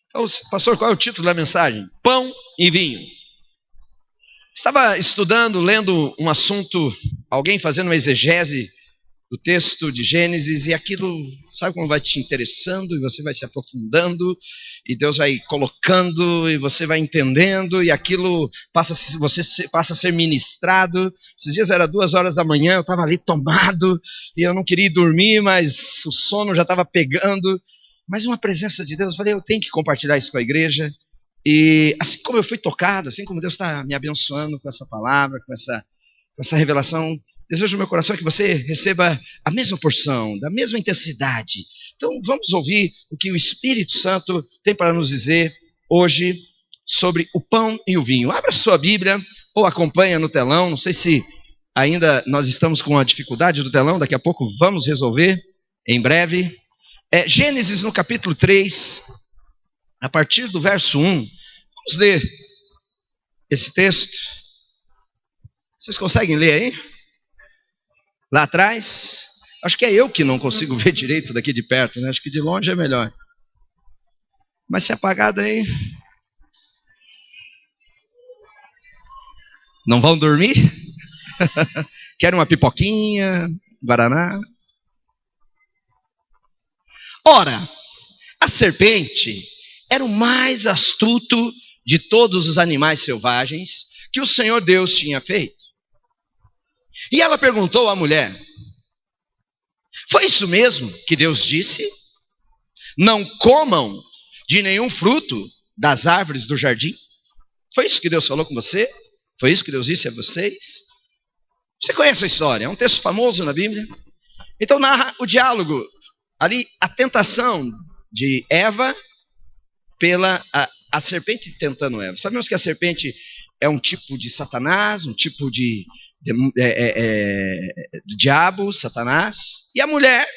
Então, pastor, qual é o título da mensagem? Pão e vinho. Estava estudando, lendo um assunto, alguém fazendo uma exegese do texto de Gênesis, e aquilo, sabe como vai te interessando, e você vai se aprofundando, e Deus vai colocando, e você vai entendendo, e aquilo você passa a ser ministrado. Esses dias era 2 horas da manhã, eu estava ali tomado, e eu não queria ir dormir, mas o sono já estava pegando, mas uma presença de Deus, eu falei, eu tenho que compartilhar isso com a igreja. E assim como eu fui tocado, assim como Deus está me abençoando com essa palavra, com essa revelação, desejo no meu coração que você receba a mesma porção, da mesma intensidade. Então vamos ouvir o que o Espírito Santo tem para nos dizer hoje sobre o pão e o vinho. Abra sua Bíblia ou acompanha no telão. Não sei se ainda nós estamos com a dificuldade do telão, daqui a pouco vamos resolver, em breve. Gênesis no capítulo 3, a partir do verso 1. Vamos ler esse texto. Vocês conseguem ler aí? Lá atrás? Acho que é eu que não consigo ver direito daqui de perto, né? Acho que de longe é melhor. Mas se apagado aí... Não vão dormir? Querem uma pipoquinha, guaraná? Ora, a serpente era o mais astuto de todos os animais selvagens que o Senhor Deus tinha feito. E ela perguntou à mulher: foi isso mesmo que Deus disse? Não comam de nenhum fruto das árvores do jardim? Foi isso que Deus falou com você? Foi isso que Deus disse a vocês? Você conhece a história, é um texto famoso na Bíblia. Então narra o diálogo, ali a tentação de Eva pela a serpente tentando Eva. Sabemos que a serpente é um tipo de Satanás, um tipo de diabo, Satanás, e a mulher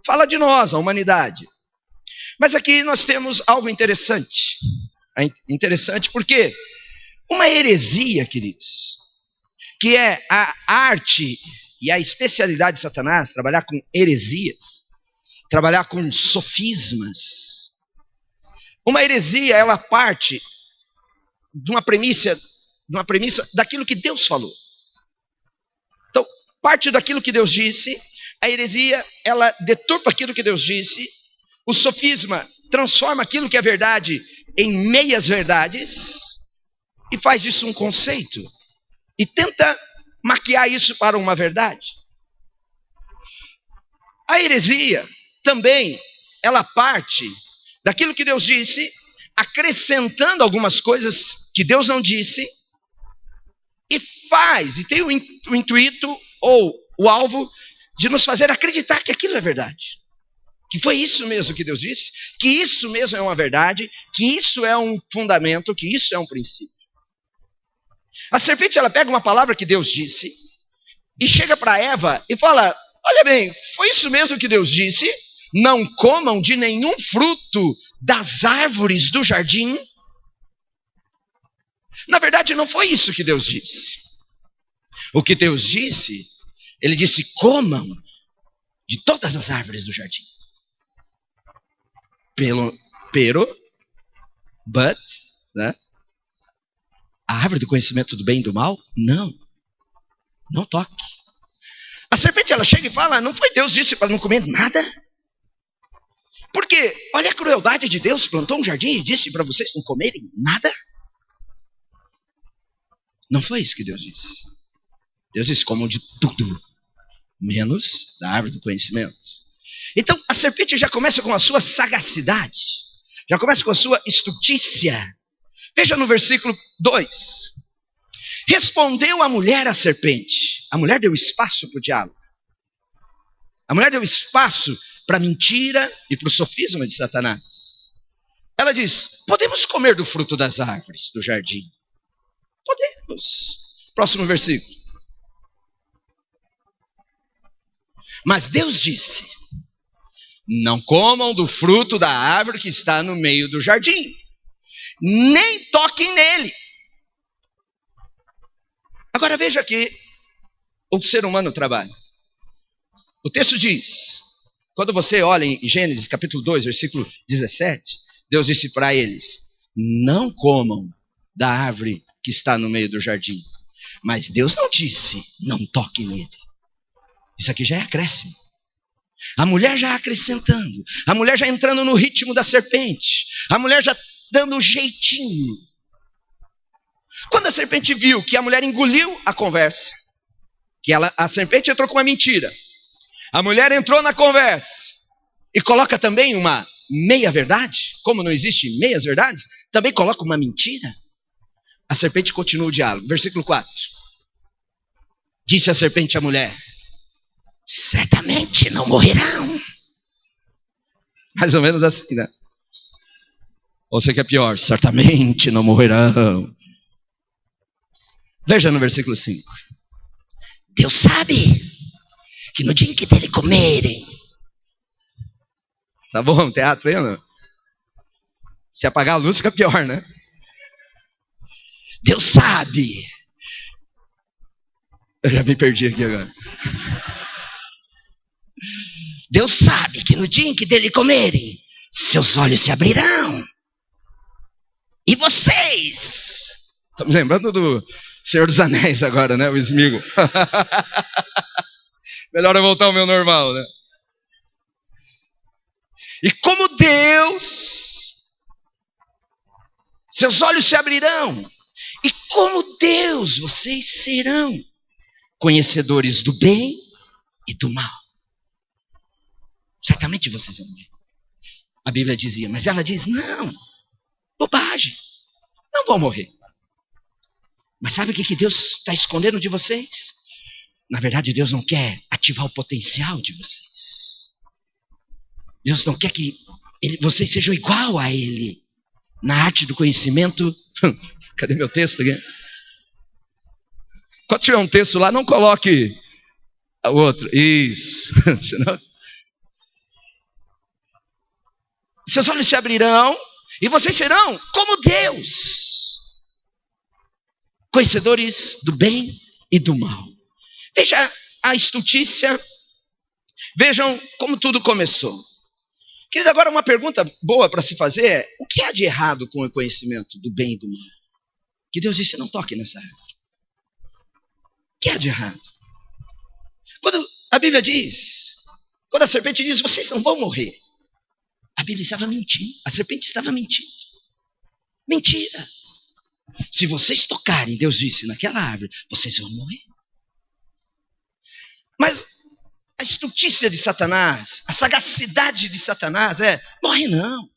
fala de nós, a humanidade. Mas aqui nós temos algo interessante. Interessante porque uma heresia, queridos, que é a arte e a especialidade de Satanás, trabalhar com heresias, trabalhar com sofismas. Uma heresia, ela parte de uma premissa daquilo que Deus falou. Então, parte daquilo que Deus disse, a heresia, ela deturpa aquilo que Deus disse, o sofisma transforma aquilo que é verdade em meias verdades e faz disso um conceito e tenta maquiar isso para uma verdade. A heresia também, ela parte daquilo que Deus disse, acrescentando algumas coisas que Deus não disse, e tem o intuito ou o alvo de nos fazer acreditar que aquilo é verdade. Que foi isso mesmo que Deus disse, que isso mesmo é uma verdade, que isso é um fundamento, que isso é um princípio. A serpente, ela pega uma palavra que Deus disse e chega para Eva e fala: olha bem, foi isso mesmo que Deus disse, não comam de nenhum fruto das árvores do jardim. Na verdade, não foi isso que Deus disse. O que Deus disse, ele disse: comam de todas as árvores do jardim. But, né? A árvore do conhecimento do bem e do mal, não toque. A serpente, ela chega e fala: não foi Deus disse para não comer nada? Porque, olha a crueldade de Deus, plantou um jardim e disse para vocês não comerem nada? Não foi isso que Deus disse. Deus disse: comam de tudo, menos da árvore do conhecimento. Então, a serpente já começa com a sua sagacidade, já começa com a sua astutícia. Veja no versículo 2. Respondeu a mulher à serpente. A mulher deu espaço para o diálogo. A mulher deu espaço para a mentira e para o sofisma de Satanás. Ela diz: podemos comer do fruto das árvores do jardim? Podemos. Próximo versículo. Mas Deus disse: não comam do fruto da árvore que está no meio do jardim, nem toquem nele. Agora veja aqui o ser humano trabalha. O texto diz, quando você olha em Gênesis capítulo 2, versículo 17, Deus disse para eles: não comam da árvore que está no meio do jardim. Mas Deus não disse: não toque nele. Isso aqui já é acréscimo. A mulher já acrescentando, a mulher já entrando no ritmo da serpente, a mulher já dando um jeitinho. Quando a serpente viu que a mulher engoliu a conversa, que a serpente entrou com uma mentira, a mulher entrou na conversa e coloca também uma meia-verdade, como não existe meias verdades, também coloca uma mentira. A serpente continua o diálogo. Versículo 4. Disse a serpente à mulher: certamente não morrerão. Mais ou menos assim, né? Ou você quer pior? Certamente não morrerão. Veja no versículo 5. Deus sabe que no dia em que dele comerem. Tá bom, teatro aí ou não? Se apagar a luz fica pior, né? Deus sabe. Eu já me perdi aqui agora. Deus sabe que no dia em que dele comerem, seus olhos se abrirão. E vocês... Estou me lembrando do Senhor dos Anéis agora, né? O Sméagol. Melhor eu voltar ao meu normal, né? E como Deus, seus olhos se abrirão. E como Deus, vocês serão conhecedores do bem e do mal. Certamente vocês vão morrer. A Bíblia dizia, mas ela diz, não, bobagem, não vão morrer. Mas sabe o que Deus está escondendo de vocês? Na verdade, Deus não quer ativar o potencial de vocês. Deus não quer que vocês sejam igual a Ele. Na arte do conhecimento... Cadê meu texto aqui? Quando tiver um texto lá, não coloque o outro. Isso. Senão... Seus olhos se abrirão e vocês serão como Deus. Conhecedores do bem e do mal. Veja a estultícia. Vejam como tudo começou. Querido, agora uma pergunta boa para se fazer é: o que há de errado com o conhecimento do bem e do mal? Que Deus disse, não toque nessa árvore. O que há de errado? Quando a Bíblia diz, quando a serpente diz, vocês não vão morrer. A Bíblia estava mentindo. A serpente estava mentindo. Mentira. Se vocês tocarem, Deus disse, naquela árvore, vocês vão morrer. Mas a estultícia de Satanás, a sagacidade de Satanás é, morre não.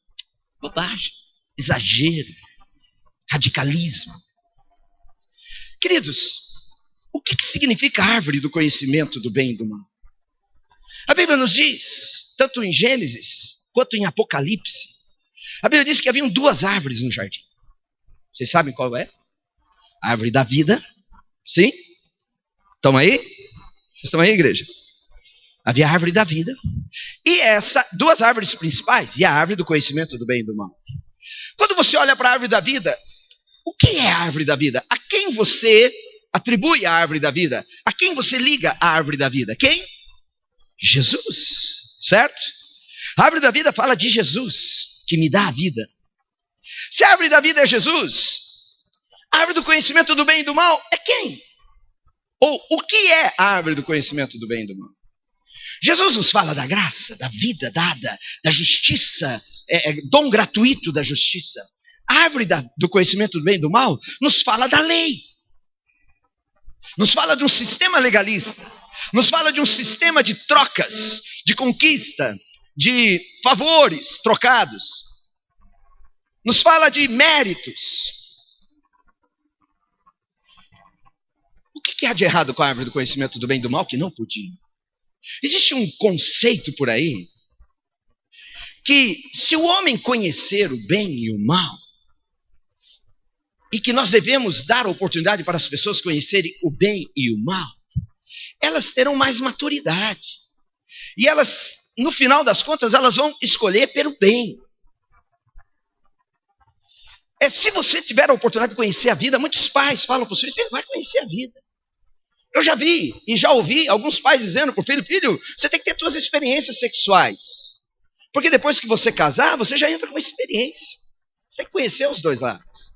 Bobagem, exagero, radicalismo. Queridos, o que significa a árvore do conhecimento do bem e do mal? A Bíblia nos diz, tanto em Gênesis quanto em Apocalipse, a Bíblia diz que haviam duas árvores no jardim. Vocês sabem qual é? A árvore da vida. Sim? Estão aí? Vocês estão aí, igreja? Havia a árvore da vida. E duas árvores principais. E a árvore do conhecimento do bem e do mal. Quando você olha para a árvore da vida, o que é a árvore da vida? A quem você atribui a árvore da vida? A quem você liga a árvore da vida? Quem? Jesus. Certo? A árvore da vida fala de Jesus, que me dá a vida. Se a árvore da vida é Jesus, a árvore do conhecimento do bem e do mal é quem? Ou o que é a árvore do conhecimento do bem e do mal? Jesus nos fala da graça, da vida dada, da justiça, dom gratuito da justiça. A árvore do conhecimento do bem e do mal nos fala da lei. Nos fala de um sistema legalista. Nos fala de um sistema de trocas, de conquista, de favores trocados. Nos fala de méritos. O que há de errado com a árvore do conhecimento do bem e do mal que não podia? Existe um conceito por aí que se o homem conhecer o bem e o mal, e que nós devemos dar a oportunidade para as pessoas conhecerem o bem e o mal, elas terão mais maturidade. E elas, no final das contas, elas vão escolher pelo bem. Se você tiver a oportunidade de conhecer a vida, muitos pais falam para os filhos, vai conhecer a vida. Eu já vi e já ouvi alguns pais dizendo para o filho, você tem que ter suas experiências sexuais. Porque depois que você casar, você já entra com experiência. Você tem que conhecer os dois lados.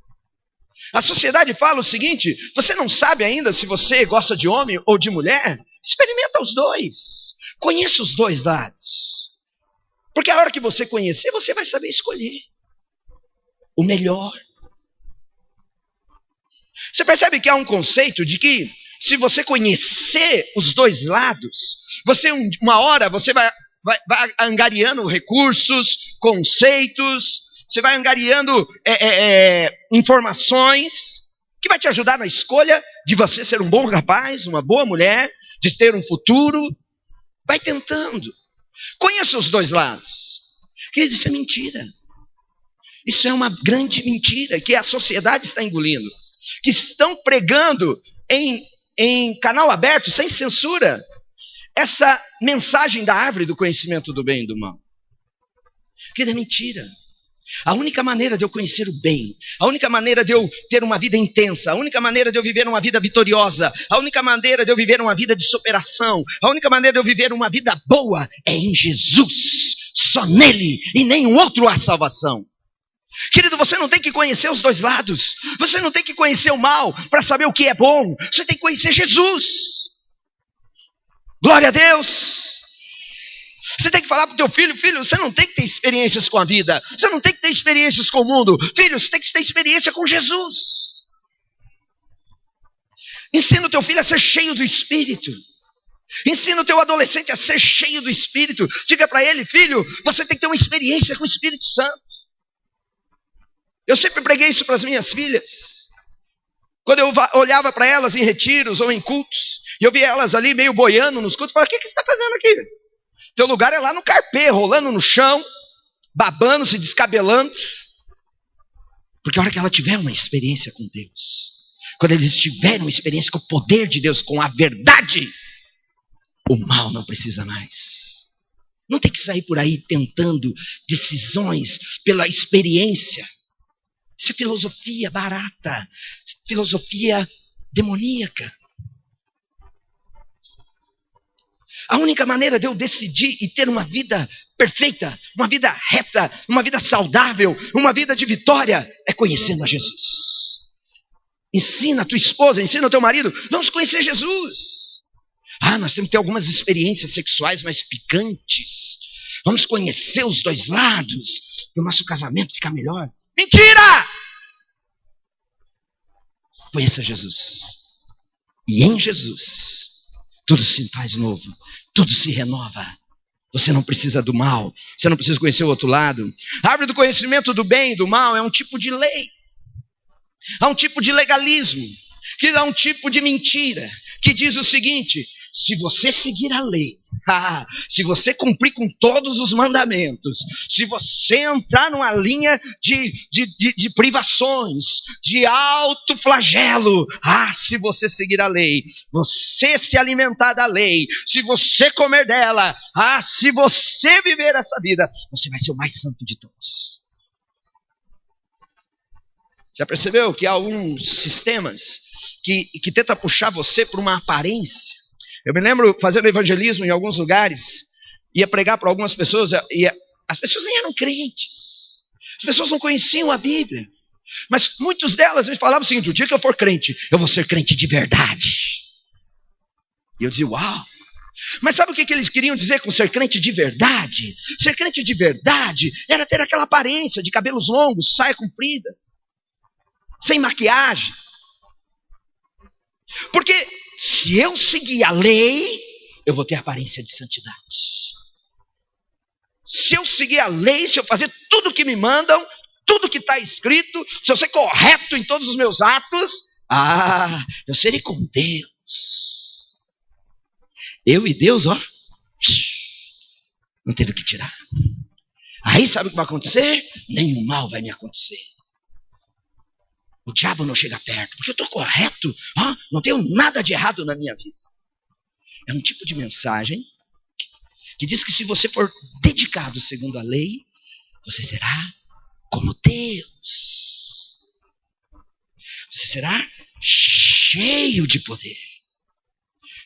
A sociedade fala o seguinte: você não sabe ainda se você gosta de homem ou de mulher? Experimenta os dois. Conheça os dois lados. Porque a hora que você conhecer, você vai saber escolher o melhor. Você percebe que há um conceito de que se você conhecer os dois lados, uma hora você vai angariando recursos, conceitos, você vai angariando informações que vai te ajudar na escolha de você ser um bom rapaz, uma boa mulher, de ter um futuro. Vai tentando. Conheça os dois lados. Querido, isso é mentira. Isso é uma grande mentira que a sociedade está engolindo. Que estão pregando em canal aberto, sem censura, essa mensagem da árvore do conhecimento do bem e do mal. Querido, é mentira. A única maneira de eu conhecer o bem, a única maneira de eu ter uma vida intensa, a única maneira de eu viver uma vida vitoriosa, a única maneira de eu viver uma vida de superação, a única maneira de eu viver uma vida boa é em Jesus. Só nele e nenhum outro há salvação. Querido, você não tem que conhecer os dois lados. Você não tem que conhecer o mal para saber o que é bom. Você tem que conhecer Jesus. Glória a Deus. Você tem que falar para o teu filho: filho, você não tem que ter experiências com a vida. Você não tem que ter experiências com o mundo. Filho, você tem que ter experiência com Jesus. Ensina o teu filho a ser cheio do Espírito. Ensina o teu adolescente a ser cheio do Espírito. Diga para ele: filho, você tem que ter uma experiência com o Espírito Santo. Eu sempre preguei isso para as minhas filhas. Quando eu olhava para elas em retiros ou em cultos, e eu via elas ali meio boiando nos cultos, eu falava: o que você está fazendo aqui? Teu lugar é lá no carpê, rolando no chão, babando, se descabelando. Porque a hora que ela tiver uma experiência com Deus, quando eles tiverem uma experiência com o poder de Deus, com a verdade, o mal não precisa mais. Não tem que sair por aí tentando decisões pela experiência. Isso é filosofia barata, filosofia demoníaca. A única maneira de eu decidir e ter uma vida perfeita, uma vida reta, uma vida saudável, uma vida de vitória, é conhecendo a Jesus. Ensina a tua esposa, ensina o teu marido: vamos conhecer Jesus. Nós temos que ter algumas experiências sexuais mais picantes. Vamos conhecer os dois lados, para o nosso casamento ficar melhor. Mentira! Conheça Jesus. E em Jesus tudo se faz novo, tudo se renova. Você não precisa do mal, você não precisa conhecer o outro lado. A árvore do conhecimento do bem e do mal é um tipo de lei. Há um tipo de legalismo, que dá um tipo de mentira, que diz o seguinte: se você seguir a lei, se você cumprir com todos os mandamentos, se você entrar numa linha de privações, de alto flagelo, se você seguir a lei, você se alimentar da lei, se você comer dela, se você viver essa vida, você vai ser o mais santo de todos. Já percebeu que há alguns sistemas que tentam puxar você por uma aparência? Eu me lembro fazendo evangelismo em alguns lugares, ia pregar para algumas pessoas, e as pessoas nem eram crentes, as pessoas não conheciam a Bíblia, mas muitas delas me falavam o seguinte: o dia que eu for crente, eu vou ser crente de verdade. E eu dizia: uau! Mas sabe o que eles queriam dizer com ser crente de verdade? Ser crente de verdade era ter aquela aparência de cabelos longos, saia comprida, sem maquiagem. Porque se eu seguir a lei, eu vou ter aparência de santidade. Se eu seguir a lei, se eu fazer tudo o que me mandam, tudo que está escrito, se eu ser correto em todos os meus atos, eu serei com Deus. Eu e Deus, não tem do que tirar. Aí sabe o que vai acontecer? Nenhum mal vai me acontecer. O diabo não chega perto, porque eu estou correto, não tenho nada de errado na minha vida. É um tipo de mensagem que diz que se você for dedicado segundo a lei, você será como Deus. Você será cheio de poder.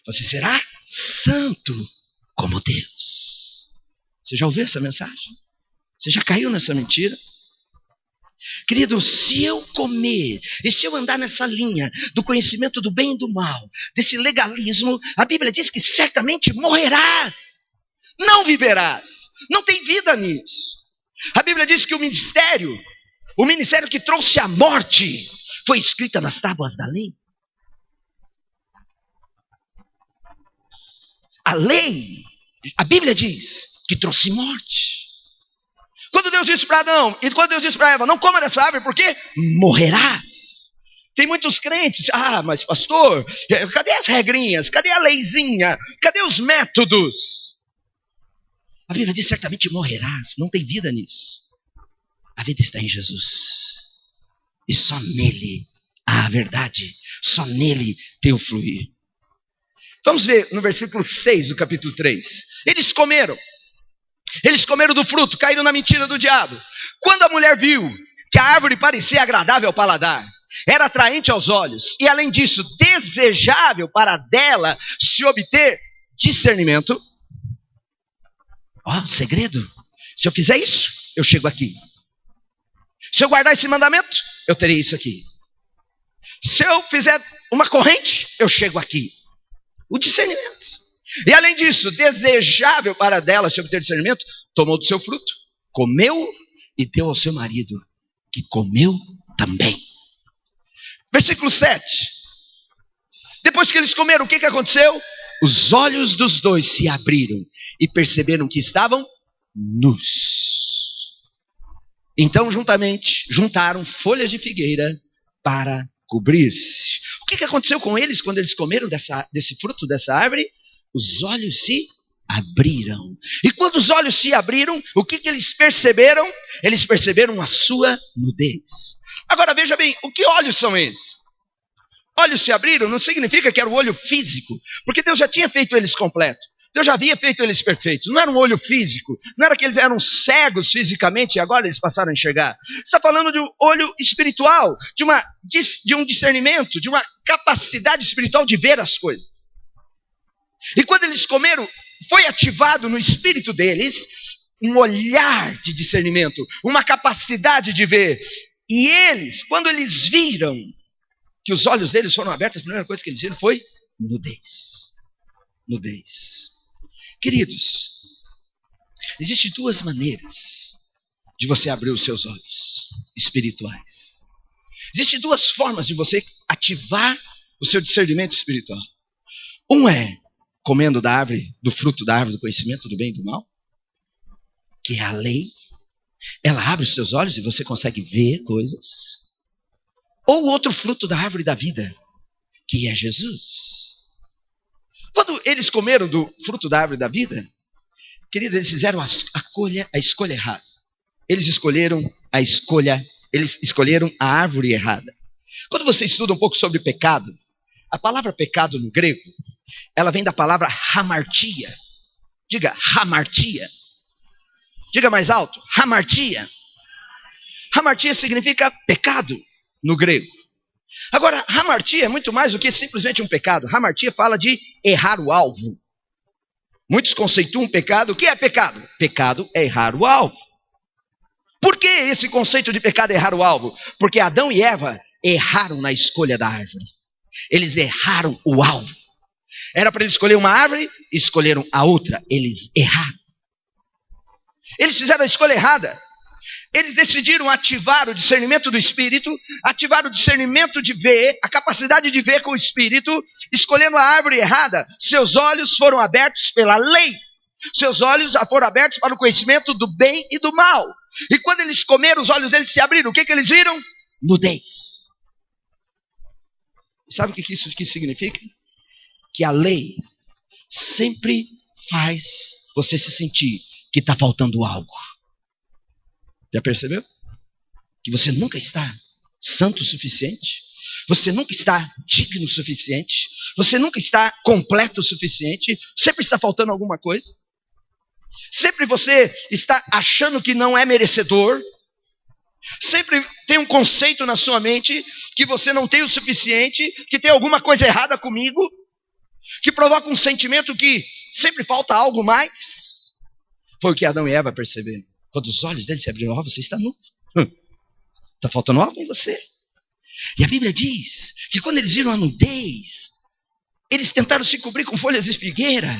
Você será santo como Deus. Você já ouviu essa mensagem? Você já caiu nessa mentira? Querido, se eu comer e se eu andar nessa linha do conhecimento do bem e do mal, desse legalismo, a Bíblia diz que certamente morrerás, não viverás, não tem vida nisso. A Bíblia diz que o ministério que trouxe a morte, foi escrita nas tábuas da lei. A lei, a Bíblia diz que trouxe morte. Quando Deus disse para Adão e quando Deus disse para Eva, não coma dessa árvore porque morrerás. Tem muitos crentes, mas pastor, cadê as regrinhas? Cadê a leizinha? Cadê os métodos? A Bíblia diz, certamente morrerás, não tem vida nisso. A vida está em Jesus. E só nele há a verdade, só nele tem o fluir. Vamos ver no versículo 6 do capítulo 3. Eles comeram do fruto, caíram na mentira do diabo. Quando a mulher viu que a árvore parecia agradável ao paladar, era atraente aos olhos, e além disso, desejável para dela se obter discernimento. Segredo. Se eu fizer isso, eu chego aqui. Se eu guardar esse mandamento, eu terei isso aqui. Se eu fizer uma corrente, eu chego aqui. O discernimento. E além disso, desejável para dela se obter discernimento, tomou do seu fruto, comeu e deu ao seu marido, que comeu também. Versículo 7. Depois que eles comeram, o que aconteceu? Os olhos dos dois se abriram e perceberam que estavam nus. Então juntaram folhas de figueira para cobrir-se. O que aconteceu com eles quando eles comeram desse fruto, dessa árvore? Os olhos se abriram. E quando os olhos se abriram, o que eles perceberam? Eles perceberam a sua nudez. Agora veja bem, o que olhos são esses? Olhos se abriram não significa que era o olho físico, porque Deus já tinha feito eles completos. Deus já havia feito eles perfeitos. Não era um olho físico. Não era que eles eram cegos fisicamente e agora eles passaram a enxergar. Você está falando de um olho espiritual, de um discernimento, de uma capacidade espiritual de ver as coisas. E quando eles comeram, foi ativado no espírito deles um olhar de discernimento, uma capacidade de ver. E eles, quando eles viram que os olhos deles foram abertos, a primeira coisa que eles viram foi nudez. Nudez. Queridos, existem duas maneiras de você abrir os seus olhos espirituais. Existem duas formas de você ativar o seu discernimento espiritual. Um é comendo do fruto da árvore do conhecimento do bem e do mal, que é a lei. Ela abre os seus olhos e você consegue ver coisas. Ou o outro fruto da árvore da vida, que é Jesus. Quando eles comeram do fruto da árvore da vida, queridos, eles fizeram a escolha errada. Eles escolheram a árvore errada. Quando você estuda um pouco sobre pecado, a palavra pecado no grego, ela vem da palavra hamartia. Diga, hamartia. Diga mais alto, hamartia. Hamartia significa pecado no grego. Agora, hamartia é muito mais do que simplesmente um pecado. Hamartia fala de errar o alvo. Muitos conceituam pecado. O que é pecado? Pecado é errar o alvo. Por que esse conceito de pecado é errar o alvo? Porque Adão e Eva erraram na escolha da árvore. Eles erraram o alvo. Era para eles escolher uma árvore, escolheram a outra. Eles erraram. Eles fizeram a escolha errada. Eles decidiram ativar o discernimento do Espírito, ativar o discernimento de ver, a capacidade de ver com o Espírito, escolhendo a árvore errada. Seus olhos foram abertos pela lei. Seus olhos foram abertos para o conhecimento do bem e do mal. E quando eles comeram, os olhos deles se abriram. O que eles viram? Nudez. Sabe o que isso significa? Que a lei sempre faz você se sentir que está faltando algo. Já percebeu? Que você nunca está santo o suficiente. Você nunca está digno o suficiente. Você nunca está completo o suficiente. Sempre está faltando alguma coisa. Sempre você está achando que não é merecedor. Sempre tem um conceito na sua mente que você não tem o suficiente, que tem alguma coisa errada comigo, que provoca um sentimento que sempre falta algo mais. Foi o que Adão e Eva perceberam. Quando os olhos dele se abriram, você está nu. Está faltando algo em você. E a Bíblia diz que quando eles viram a nudez, eles tentaram se cobrir com folhas de figueira,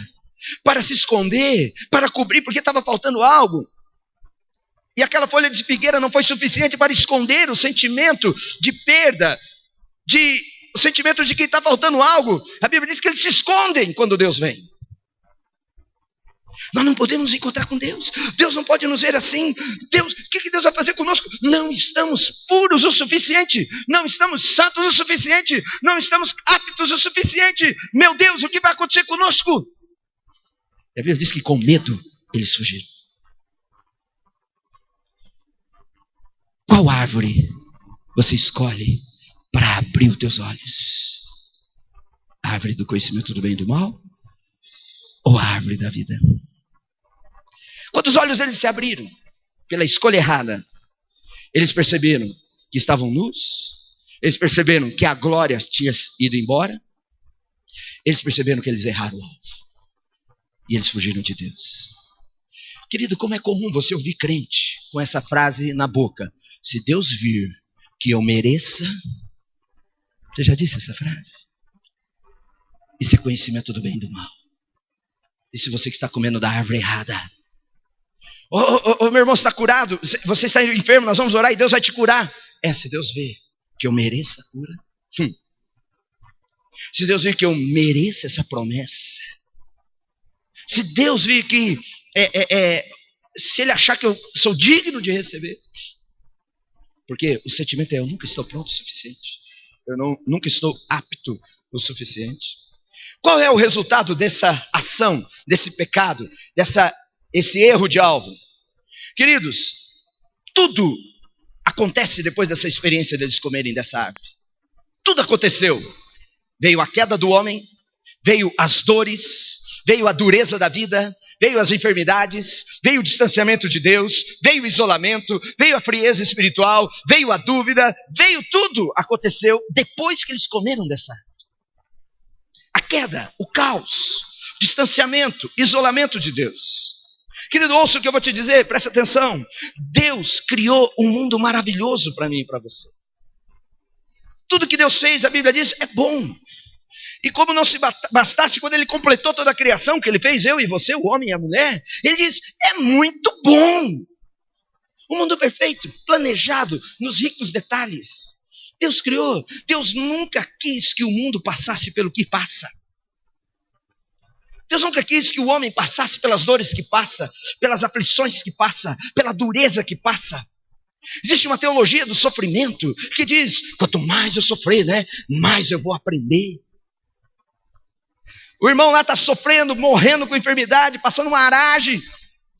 para se esconder, para cobrir, porque estava faltando algo. E aquela folha de figueira não foi suficiente para esconder o sentimento de perda, o sentimento de que está faltando algo. A Bíblia diz que eles se escondem quando Deus vem. Nós não podemos nos encontrar com Deus. Deus não pode nos ver assim. Deus, o que Deus vai fazer conosco? Não estamos puros o suficiente. Não estamos santos o suficiente. Não estamos aptos o suficiente. Meu Deus, o que vai acontecer conosco? A Bíblia diz que com medo eles fugiram. Qual árvore você escolhe para abrir os teus olhos? A árvore do conhecimento do bem e do mal? Ou a árvore da vida? Quando os olhos deles se abriram pela escolha errada, eles perceberam que estavam nus, eles perceberam que a glória tinha ido embora, eles perceberam que eles erraram o alvo e eles fugiram de Deus. Querido, como é comum você ouvir crente com essa frase na boca: se Deus vir que eu mereça. Você já disse essa frase? Isso é conhecimento do bem e do mal. E se você que está comendo da árvore errada? Meu irmão, você está curado? Você está enfermo? Nós vamos orar e Deus vai te curar. Se Deus vê que eu mereça a cura. Se Deus vir que eu mereça essa promessa. Se Deus vir que... se Ele achar que eu sou digno de receber. Porque o sentimento é: eu nunca estou pronto o suficiente. Eu nunca estou apto o suficiente. Qual é o resultado dessa ação, desse pecado, esse erro de alvo? Queridos, tudo acontece depois dessa experiência deles comerem dessa árvore. Tudo aconteceu. Veio a queda do homem, veio as dores, veio a dureza da vida, veio as enfermidades, veio o distanciamento de Deus, veio o isolamento, veio a frieza espiritual, veio a dúvida, veio tudo. Aconteceu depois que eles comeram dessa árvore. A queda, o caos, distanciamento, isolamento de Deus. Querido, ouça o que eu vou te dizer, presta atenção. Deus criou um mundo maravilhoso para mim e para você. Tudo que Deus fez, a Bíblia diz, é bom. E como não se bastasse, quando Ele completou toda a criação que Ele fez, eu e você, o homem e a mulher, Ele diz, é muito bom. Um mundo perfeito, planejado, nos ricos detalhes. Deus criou. Deus nunca quis que o mundo passasse pelo que passa. Deus nunca quis que o homem passasse pelas dores que passa, pelas aflições que passa, pela dureza que passa. Existe uma teologia do sofrimento que diz, quanto mais eu sofrer, mais eu vou aprender. O irmão lá está sofrendo, morrendo com enfermidade, passando uma aragem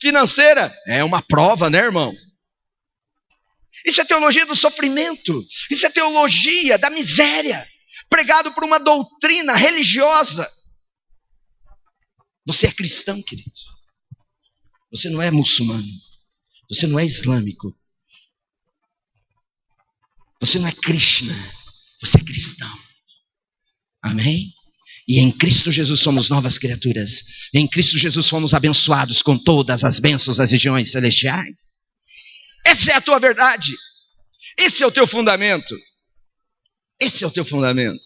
financeira. É uma prova, irmão? Isso é teologia do sofrimento. Isso é teologia da miséria, pregado por uma doutrina religiosa. Você é cristão, querido. Você não é muçulmano. Você não é islâmico. Você não é Krishna. Você é cristão. Amém? E em Cristo Jesus somos novas criaturas. Em Cristo Jesus fomos abençoados com todas as bênçãos das regiões celestiais. Essa é a tua verdade. Esse é o teu fundamento. Esse é o teu fundamento.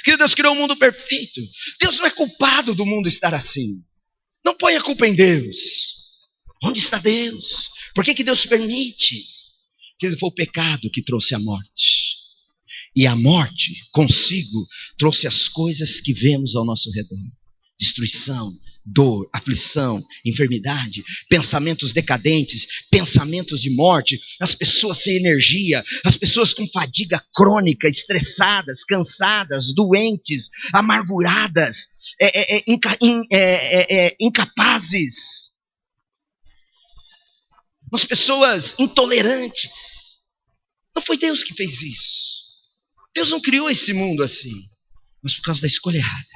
Que Deus criou um mundo perfeito. Deus não é culpado do mundo estar assim. Não ponha a culpa em Deus. Onde está Deus? Por que Deus permite? Que foi o pecado que trouxe a morte. E a morte, consigo, trouxe as coisas que vemos ao nosso redor. Destruição, dor, aflição, enfermidade, pensamentos decadentes, pensamentos de morte, as pessoas sem energia, as pessoas com fadiga crônica, estressadas, cansadas, doentes, amarguradas, incapazes. As pessoas intolerantes. Não foi Deus que fez isso. Deus não criou esse mundo assim, mas por causa da escolha errada.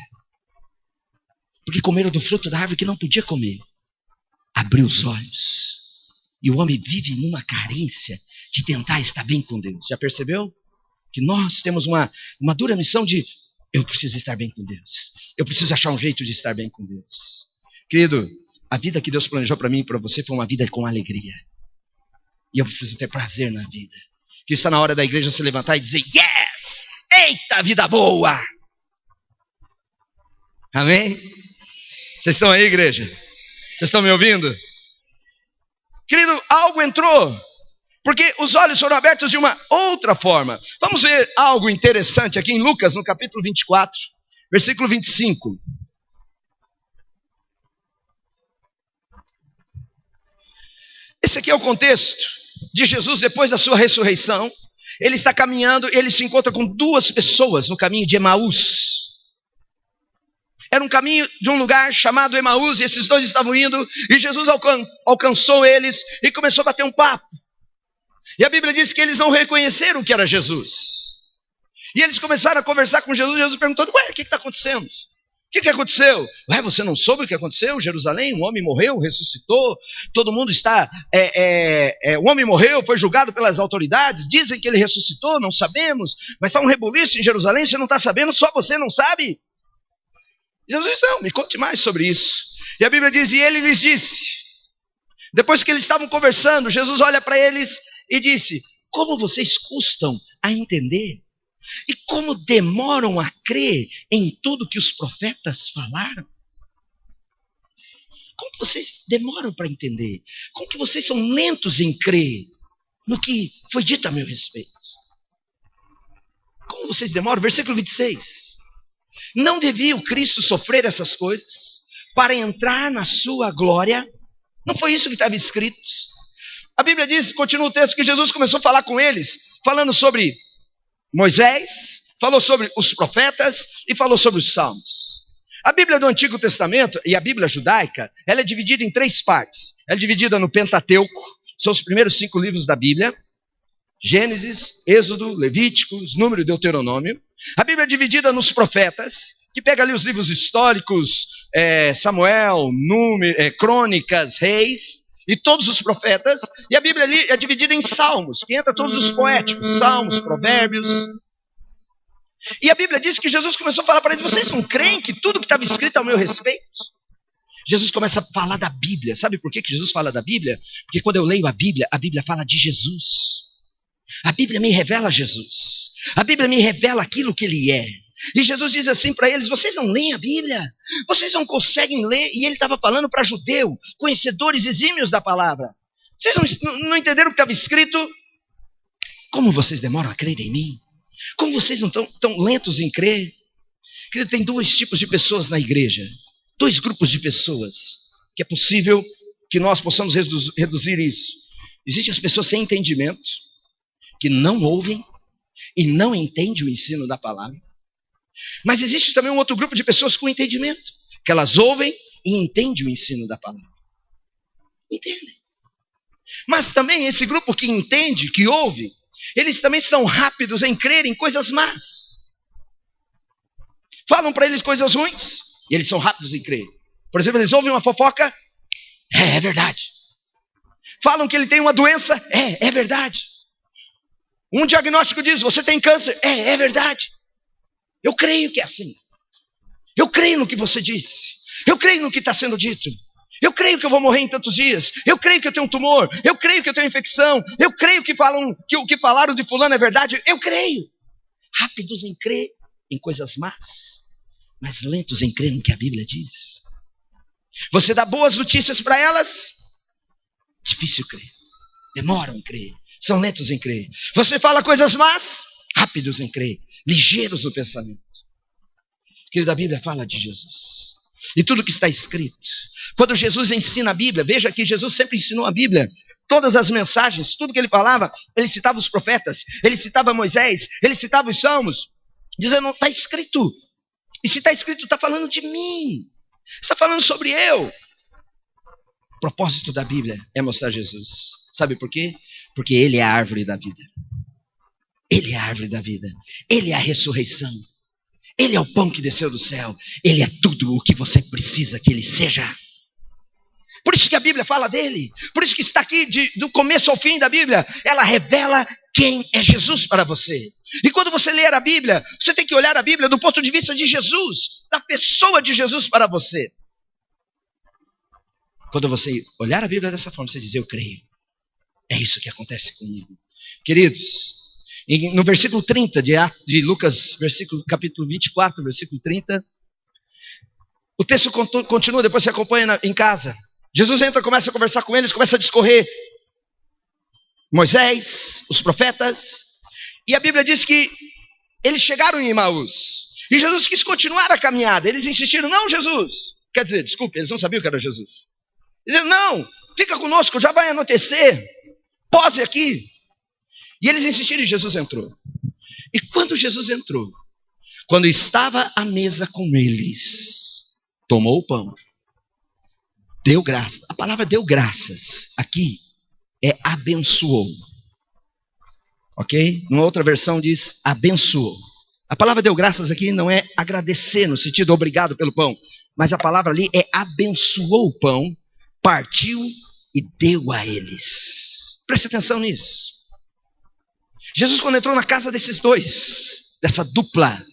Porque comeram do fruto da árvore que não podia comer. Abriu os olhos. E o homem vive numa carência de tentar estar bem com Deus. Já percebeu? Que nós temos uma dura missão de eu preciso estar bem com Deus. Eu preciso achar um jeito de estar bem com Deus. Querido, a vida que Deus planejou para mim e para você foi uma vida com alegria. E eu preciso ter prazer na vida. Que está na hora da igreja se levantar e dizer, yes! Eita, vida boa! Amém? Vocês estão aí, igreja? Vocês estão me ouvindo? Querido, algo entrou. Porque os olhos foram abertos de uma outra forma. Vamos ver algo interessante aqui em Lucas, no capítulo 24, versículo 25. Esse aqui é o contexto de Jesus depois da sua ressurreição. Ele está caminhando, ele se encontra com duas pessoas no caminho de Emaús. Era um caminho de um lugar chamado Emaús, e esses dois estavam indo, e Jesus alcançou eles e começou a bater um papo. E a Bíblia diz que eles não reconheceram que era Jesus. E eles começaram a conversar com Jesus, e Jesus perguntou, ué, o que está acontecendo? O que aconteceu? Ué, você não soube o que aconteceu? Jerusalém, um homem morreu, ressuscitou, todo mundo está... o homem morreu, foi julgado pelas autoridades, dizem que ele ressuscitou, não sabemos, mas está um rebuliço em Jerusalém, você não está sabendo, só você não sabe? Jesus disse, não, me conte mais sobre isso. E a Bíblia diz, e ele lhes disse, depois que eles estavam conversando, Jesus olha para eles e disse, como vocês custam a entender? E como demoram a crer em tudo que os profetas falaram? Como que vocês demoram para entender? Como que vocês são lentos em crer no que foi dito a meu respeito? Como vocês demoram? Versículo 26. Não devia o Cristo sofrer essas coisas para entrar na sua glória? Não foi isso que estava escrito? A Bíblia diz, continua o texto, que Jesus começou a falar com eles, falando sobre Moisés, falou sobre os profetas e falou sobre os salmos. A Bíblia do Antigo Testamento e a Bíblia judaica, ela é dividida em 3 partes. Ela é dividida no Pentateuco, são os primeiros 5 livros da Bíblia. Gênesis, Êxodo, Levíticos, Número e Deuteronômio. A Bíblia é dividida nos profetas, que pega ali os livros históricos, Samuel, Crônicas, Reis, e todos os profetas. E a Bíblia ali é dividida em salmos, que entra todos os poéticos, salmos, provérbios. E a Bíblia diz que Jesus começou a falar para eles, vocês não creem que tudo que estava escrito ao meu respeito? Jesus começa a falar da Bíblia. Sabe por que Jesus fala da Bíblia? Porque quando eu leio a Bíblia fala de Jesus. A Bíblia me revela Jesus. A Bíblia me revela aquilo que Ele é. E Jesus diz assim para eles, vocês não leem a Bíblia? Vocês não conseguem ler? E Ele estava falando para judeu, conhecedores exímios da palavra. Vocês não entenderam o que estava escrito? Como vocês demoram a crer em mim? Como vocês não estão tão lentos em crer? Querido, tem 2 tipos de pessoas na igreja. 2 grupos de pessoas. Que é possível que nós possamos reduzir isso. Existem as pessoas sem entendimento, que não ouvem e não entendem o ensino da palavra. Mas existe também um outro grupo de pessoas com entendimento, que elas ouvem e entendem o ensino da palavra. Entendem. Mas também esse grupo que entende, que ouve, eles também são rápidos em crer em coisas más. Falam para eles coisas ruins, e eles são rápidos em crer. Por exemplo, eles ouvem uma fofoca, é verdade. Falam que ele tem uma doença, é verdade. Um diagnóstico diz, você tem câncer, é verdade. Eu creio que é assim. Eu creio no que você disse. Eu creio no que está sendo dito. Eu creio que eu vou morrer em tantos dias. Eu creio que eu tenho um tumor. Eu creio que eu tenho infecção. Eu creio que o que falaram de fulano é verdade. Eu creio. Rápidos em crer em coisas más, mas lentos em crer no que a Bíblia diz. Você dá boas notícias para elas, difícil crer. Demoram em crer. São lentos em crer. Você fala coisas más, rápidos em crer. Ligeiros no pensamento. Querido, a Bíblia fala de Jesus. E tudo que está escrito. Quando Jesus ensina a Bíblia, veja que Jesus sempre ensinou a Bíblia. Todas as mensagens, tudo que ele falava, ele citava os profetas, ele citava Moisés, ele citava os salmos, dizendo, está escrito. E se está escrito, está falando de mim. Está falando sobre eu. O propósito da Bíblia é mostrar Jesus. Sabe por quê? Porque Ele é a árvore da vida. Ele é a árvore da vida. Ele é a ressurreição. Ele é o pão que desceu do céu. Ele é tudo o que você precisa que Ele seja. Por isso que a Bíblia fala dele. Por isso que está aqui do começo ao fim da Bíblia. Ela revela quem é Jesus para você. E quando você ler a Bíblia, você tem que olhar a Bíblia do ponto de vista de Jesus. Da pessoa de Jesus para você. Quando você olhar a Bíblia dessa forma, você diz, eu creio. É isso que acontece comigo. Queridos, no versículo 30 de Lucas, capítulo 24, versículo 30, o texto continua, depois você acompanha em casa. Jesus entra, começa a conversar com eles, começa a discorrer Moisés, os profetas, e a Bíblia diz que eles chegaram em Emaús, e Jesus quis continuar a caminhada. Eles insistiram: não, Jesus, quer dizer, desculpe, eles não sabiam que era Jesus. Eles disseram: não, fica conosco, já vai anoitecer, pose aqui. E eles insistiram e Jesus entrou. E quando Jesus entrou, quando estava à mesa com eles, tomou o pão, deu graças. A palavra deu graças aqui é abençoou. Ok? Numa outra versão diz abençoou. A palavra deu graças aqui não é agradecer no sentido obrigado pelo pão, mas a palavra ali é abençoou o pão, partiu e deu a eles. Preste atenção nisso. Jesus, quando entrou na casa desses dois, dessa dupla,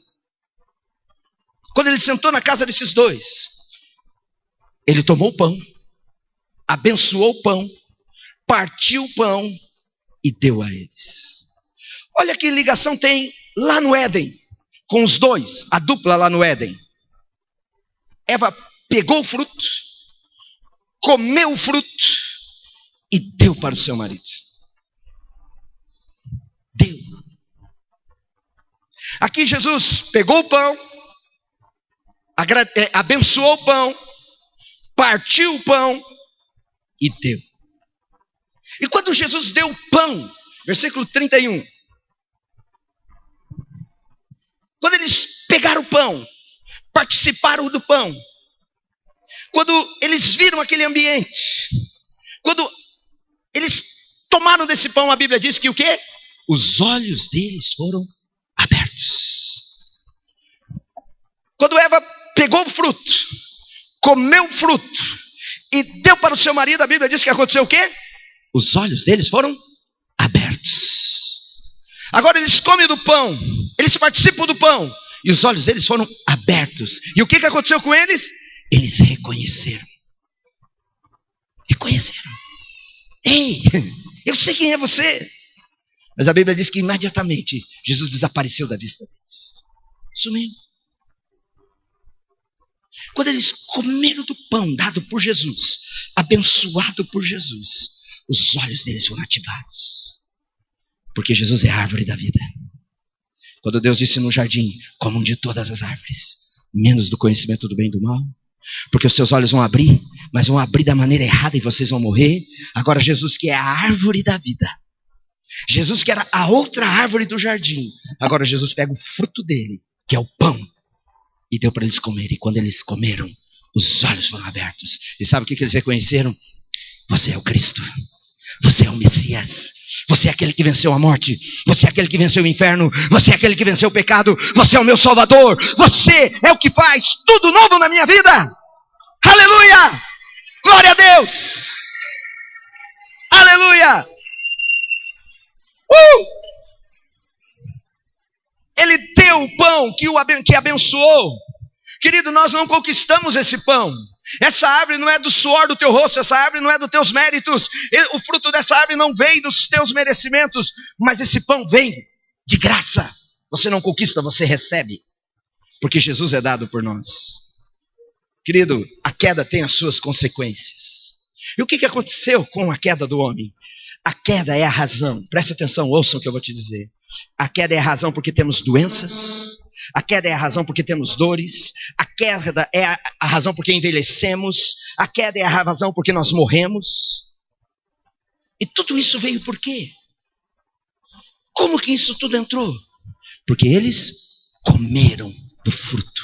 quando ele sentou na casa desses dois, ele tomou o pão, abençoou o pão, partiu o pão e deu a eles. Olha que ligação tem lá no Éden, com os dois, a dupla lá no Éden. Eva pegou o fruto, comeu o fruto e deu para o seu marido. Deu. Aqui Jesus pegou o pão, abençoou o pão, partiu o pão e deu. E quando Jesus deu o pão, versículo 31, quando eles pegaram o pão, participaram do pão, quando eles viram aquele ambiente, quando eles tomaram desse pão, a Bíblia diz que o quê? Os olhos deles foram abertos. Quando Eva pegou o fruto, comeu o fruto e deu para o seu marido, a Bíblia diz que aconteceu o quê? Os olhos deles foram abertos. Agora eles comem do pão, eles participam do pão e os olhos deles foram abertos. E o que aconteceu com eles? Eles reconheceram. Reconheceram. Ei, eu sei quem é você. Mas a Bíblia diz que imediatamente Jesus desapareceu da vista deles. Sumiu. Quando eles comeram do pão dado por Jesus, abençoado por Jesus, os olhos deles foram ativados. Porque Jesus é a árvore da vida. Quando Deus disse no jardim: comam de todas as árvores, menos do conhecimento do bem e do mal, porque os seus olhos vão abrir, mas vão abrir da maneira errada e vocês vão morrer. Agora Jesus, que é a árvore da vida, Jesus que era a outra árvore do jardim, agora Jesus pega o fruto dele, que é o pão, e deu para eles comerem. E quando eles comeram, os olhos foram abertos. E sabe o que eles reconheceram? Você é o Cristo. Você é o Messias. Você é aquele que venceu a morte. Você é aquele que venceu o inferno. Você é aquele que venceu o pecado. Você é o meu Salvador. Você é o que faz tudo novo na minha vida. Aleluia! Glória a Deus! Aleluia! Ele deu o pão que abençoou. Querido, nós não conquistamos esse pão. Essa árvore não é do suor do teu rosto, essa árvore não é dos teus méritos, o fruto dessa árvore não vem dos teus merecimentos, mas esse pão vem de graça. Você não conquista, você recebe, porque Jesus é dado por nós. Querido, a queda tem as suas consequências. E o que aconteceu com a queda do homem? A queda é a razão, preste atenção, ouçam o que eu vou te dizer. A queda é a razão porque temos doenças. A queda é a razão porque temos dores. A queda é a razão porque envelhecemos. A queda é a razão porque nós morremos. E tudo isso veio por quê? Como que isso tudo entrou? Porque eles comeram do fruto.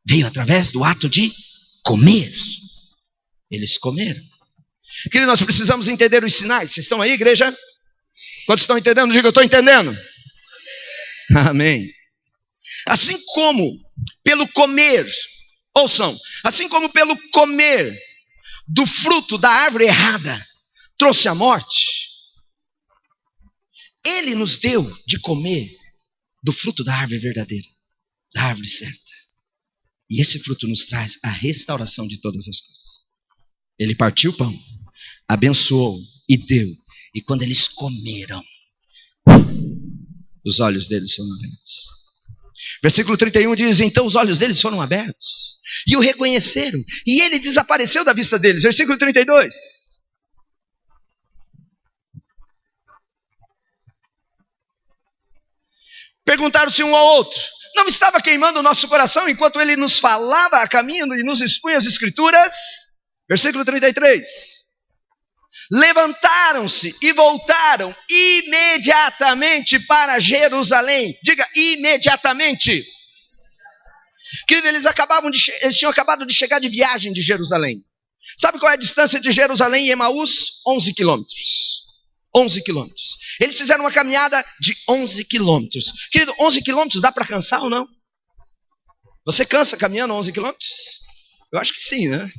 Veio através do ato de comer. Eles comeram. Querido, nós precisamos entender os sinais. Vocês estão aí, igreja? Quantos estão entendendo? Diga, eu estou entendendo. Amém. Assim como pelo comer, ouçam, assim como pelo comer do fruto da árvore errada trouxe a morte, Ele nos deu de comer do fruto da árvore verdadeira, da árvore certa. E esse fruto nos traz a restauração de todas as coisas. Ele partiu o pão, abençoou, e deu. E quando eles comeram, os olhos deles foram abertos. Versículo 31 diz: então os olhos deles foram abertos e o reconheceram, e ele desapareceu da vista deles. Versículo 32. Perguntaram-se um ao outro: não estava queimando o nosso coração enquanto ele nos falava a caminho e nos expunha as escrituras? Versículo 33. Levantaram-se e voltaram imediatamente para Jerusalém. Diga, imediatamente. Querido, eles tinham acabado de chegar de viagem de Jerusalém. Sabe qual é a distância de Jerusalém e Emaús? 11 quilômetros. 11 quilômetros. Eles fizeram uma caminhada de 11 quilômetros. Querido, 11 quilômetros dá para cansar ou não? Você cansa caminhando 11 quilômetros? Eu acho que sim, né?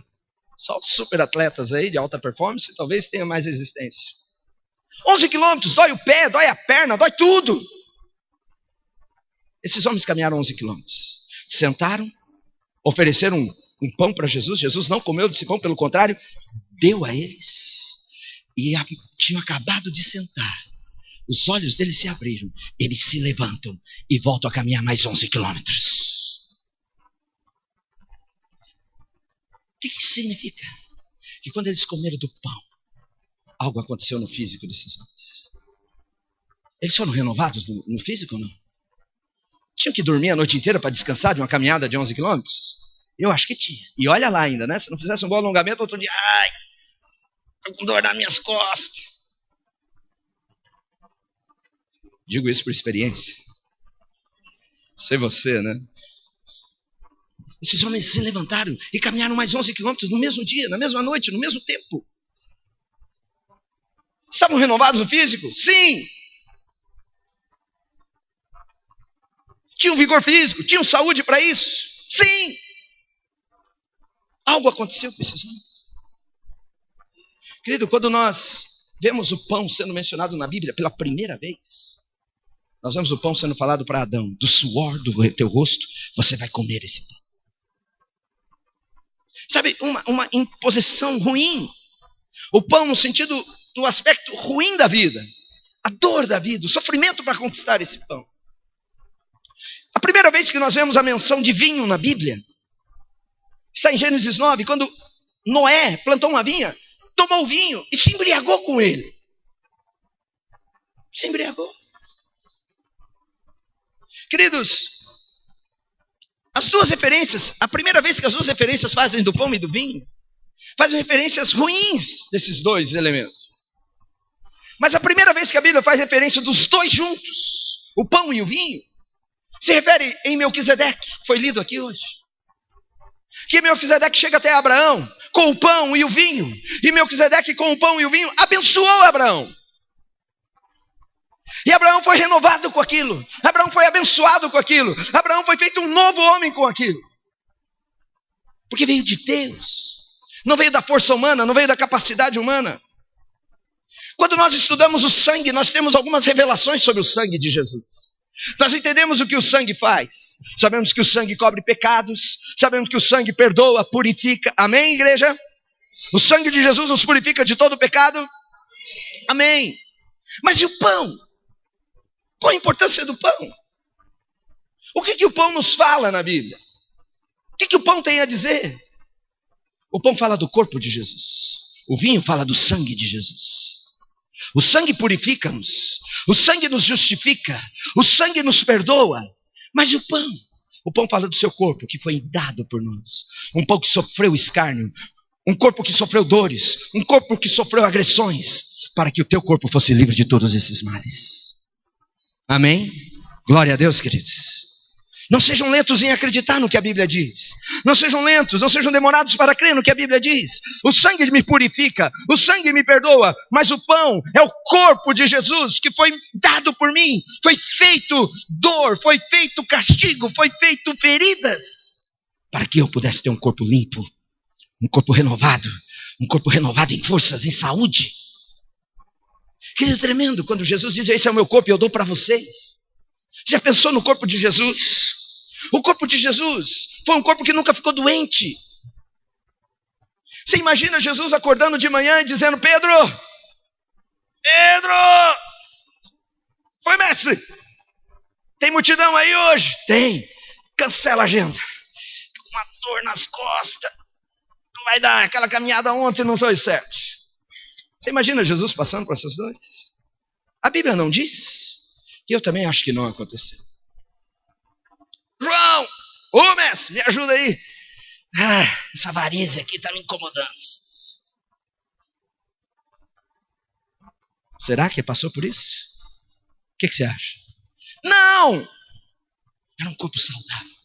Só os super atletas aí de alta performance talvez tenha mais resistência. 11 quilômetros, dói o pé, dói a perna, dói tudo. Esses homens caminharam 11 quilômetros. Sentaram, ofereceram um pão para Jesus. Jesus não comeu desse pão, pelo contrário, deu a eles. E tinham acabado de sentar. Os olhos deles se abriram. Eles se levantam e voltam a caminhar mais 11 quilômetros. O que isso significa? Que quando eles comeram do pão, algo aconteceu no físico desses homens. Eles foram renovados no físico ou não? Tinham que dormir a noite inteira para descansar de uma caminhada de 11 quilômetros? Eu acho que tinha. E olha lá ainda, né? Se não fizesse um bom alongamento, outro dia, ai, estou com dor nas minhas costas. Digo isso por experiência. Sei você, né? Esses homens se levantaram e caminharam mais 11 quilômetros no mesmo dia, na mesma noite, no mesmo tempo. Estavam renovados no físico? Sim. Tinham vigor físico? Tinham saúde para isso? Sim. Algo aconteceu com esses homens. Querido, quando nós vemos o pão sendo mencionado na Bíblia pela primeira vez, nós vemos o pão sendo falado para Adão: do suor do teu rosto você vai comer esse pão. Sabe, uma imposição ruim. O pão no sentido do aspecto ruim da vida. A dor da vida, o sofrimento para conquistar esse pão. A primeira vez que nós vemos a menção de vinho na Bíblia está em Gênesis 9, quando Noé plantou uma vinha, tomou o vinho e se embriagou com ele. Se embriagou. Queridos, as duas referências, a primeira vez que as duas referências fazem do pão e do vinho, fazem referências ruins desses dois elementos. Mas a primeira vez que a Bíblia faz referência dos dois juntos, o pão e o vinho, se refere em Melquisedeque, que foi lido aqui hoje. Que Melquisedeque chega até Abraão com o pão e o vinho, e Melquisedeque com o pão e o vinho abençoou Abraão. E Abraão foi renovado com aquilo. Abraão foi abençoado com aquilo. Abraão foi feito um novo homem com aquilo. Porque veio de Deus. Não veio da força humana, não veio da capacidade humana. Quando nós estudamos o sangue, nós temos algumas revelações sobre o sangue de Jesus. Nós entendemos o que o sangue faz. Sabemos que o sangue cobre pecados. Sabemos que o sangue perdoa, purifica. Amém, igreja? O sangue de Jesus nos purifica de todo pecado. Amém. Mas e o pão? Qual a importância do pão? O que o pão nos fala na Bíblia? O que o pão tem a dizer? O pão fala do corpo de Jesus. O vinho fala do sangue de Jesus. O sangue purifica-nos. O sangue nos justifica. O sangue nos perdoa. Mas e o pão? O pão fala do seu corpo, que foi dado por nós. Um pão que sofreu escárnio. Um corpo que sofreu dores. Um corpo que sofreu agressões. Para que o teu corpo fosse livre de todos esses males. Amém? Glória a Deus, queridos. Não sejam lentos em acreditar no que a Bíblia diz. Não sejam lentos, não sejam demorados para crer no que a Bíblia diz. O sangue me purifica, o sangue me perdoa, mas o pão é o corpo de Jesus que foi dado por mim. Foi feito dor, foi feito castigo, foi feito feridas, para que eu pudesse ter um corpo limpo, um corpo renovado em forças, em saúde. Querido, tremendo quando Jesus diz: esse é o meu corpo e eu dou para vocês. Já pensou no corpo de Jesus? O corpo de Jesus foi um corpo que nunca ficou doente. Você imagina Jesus acordando de manhã e dizendo: Pedro, Pedro! Foi, mestre! Tem multidão aí hoje? Tem. Cancela a agenda. Tô com uma dor nas costas. Não vai dar. Aquela caminhada ontem não foi certo. Você imagina Jesus passando por essas dores? A Bíblia não diz. E eu também acho que não aconteceu. João! Ô, mestre, me ajuda aí. Essa varize aqui está me incomodando. Será que passou por isso? O que você acha? Não! Era um corpo saudável.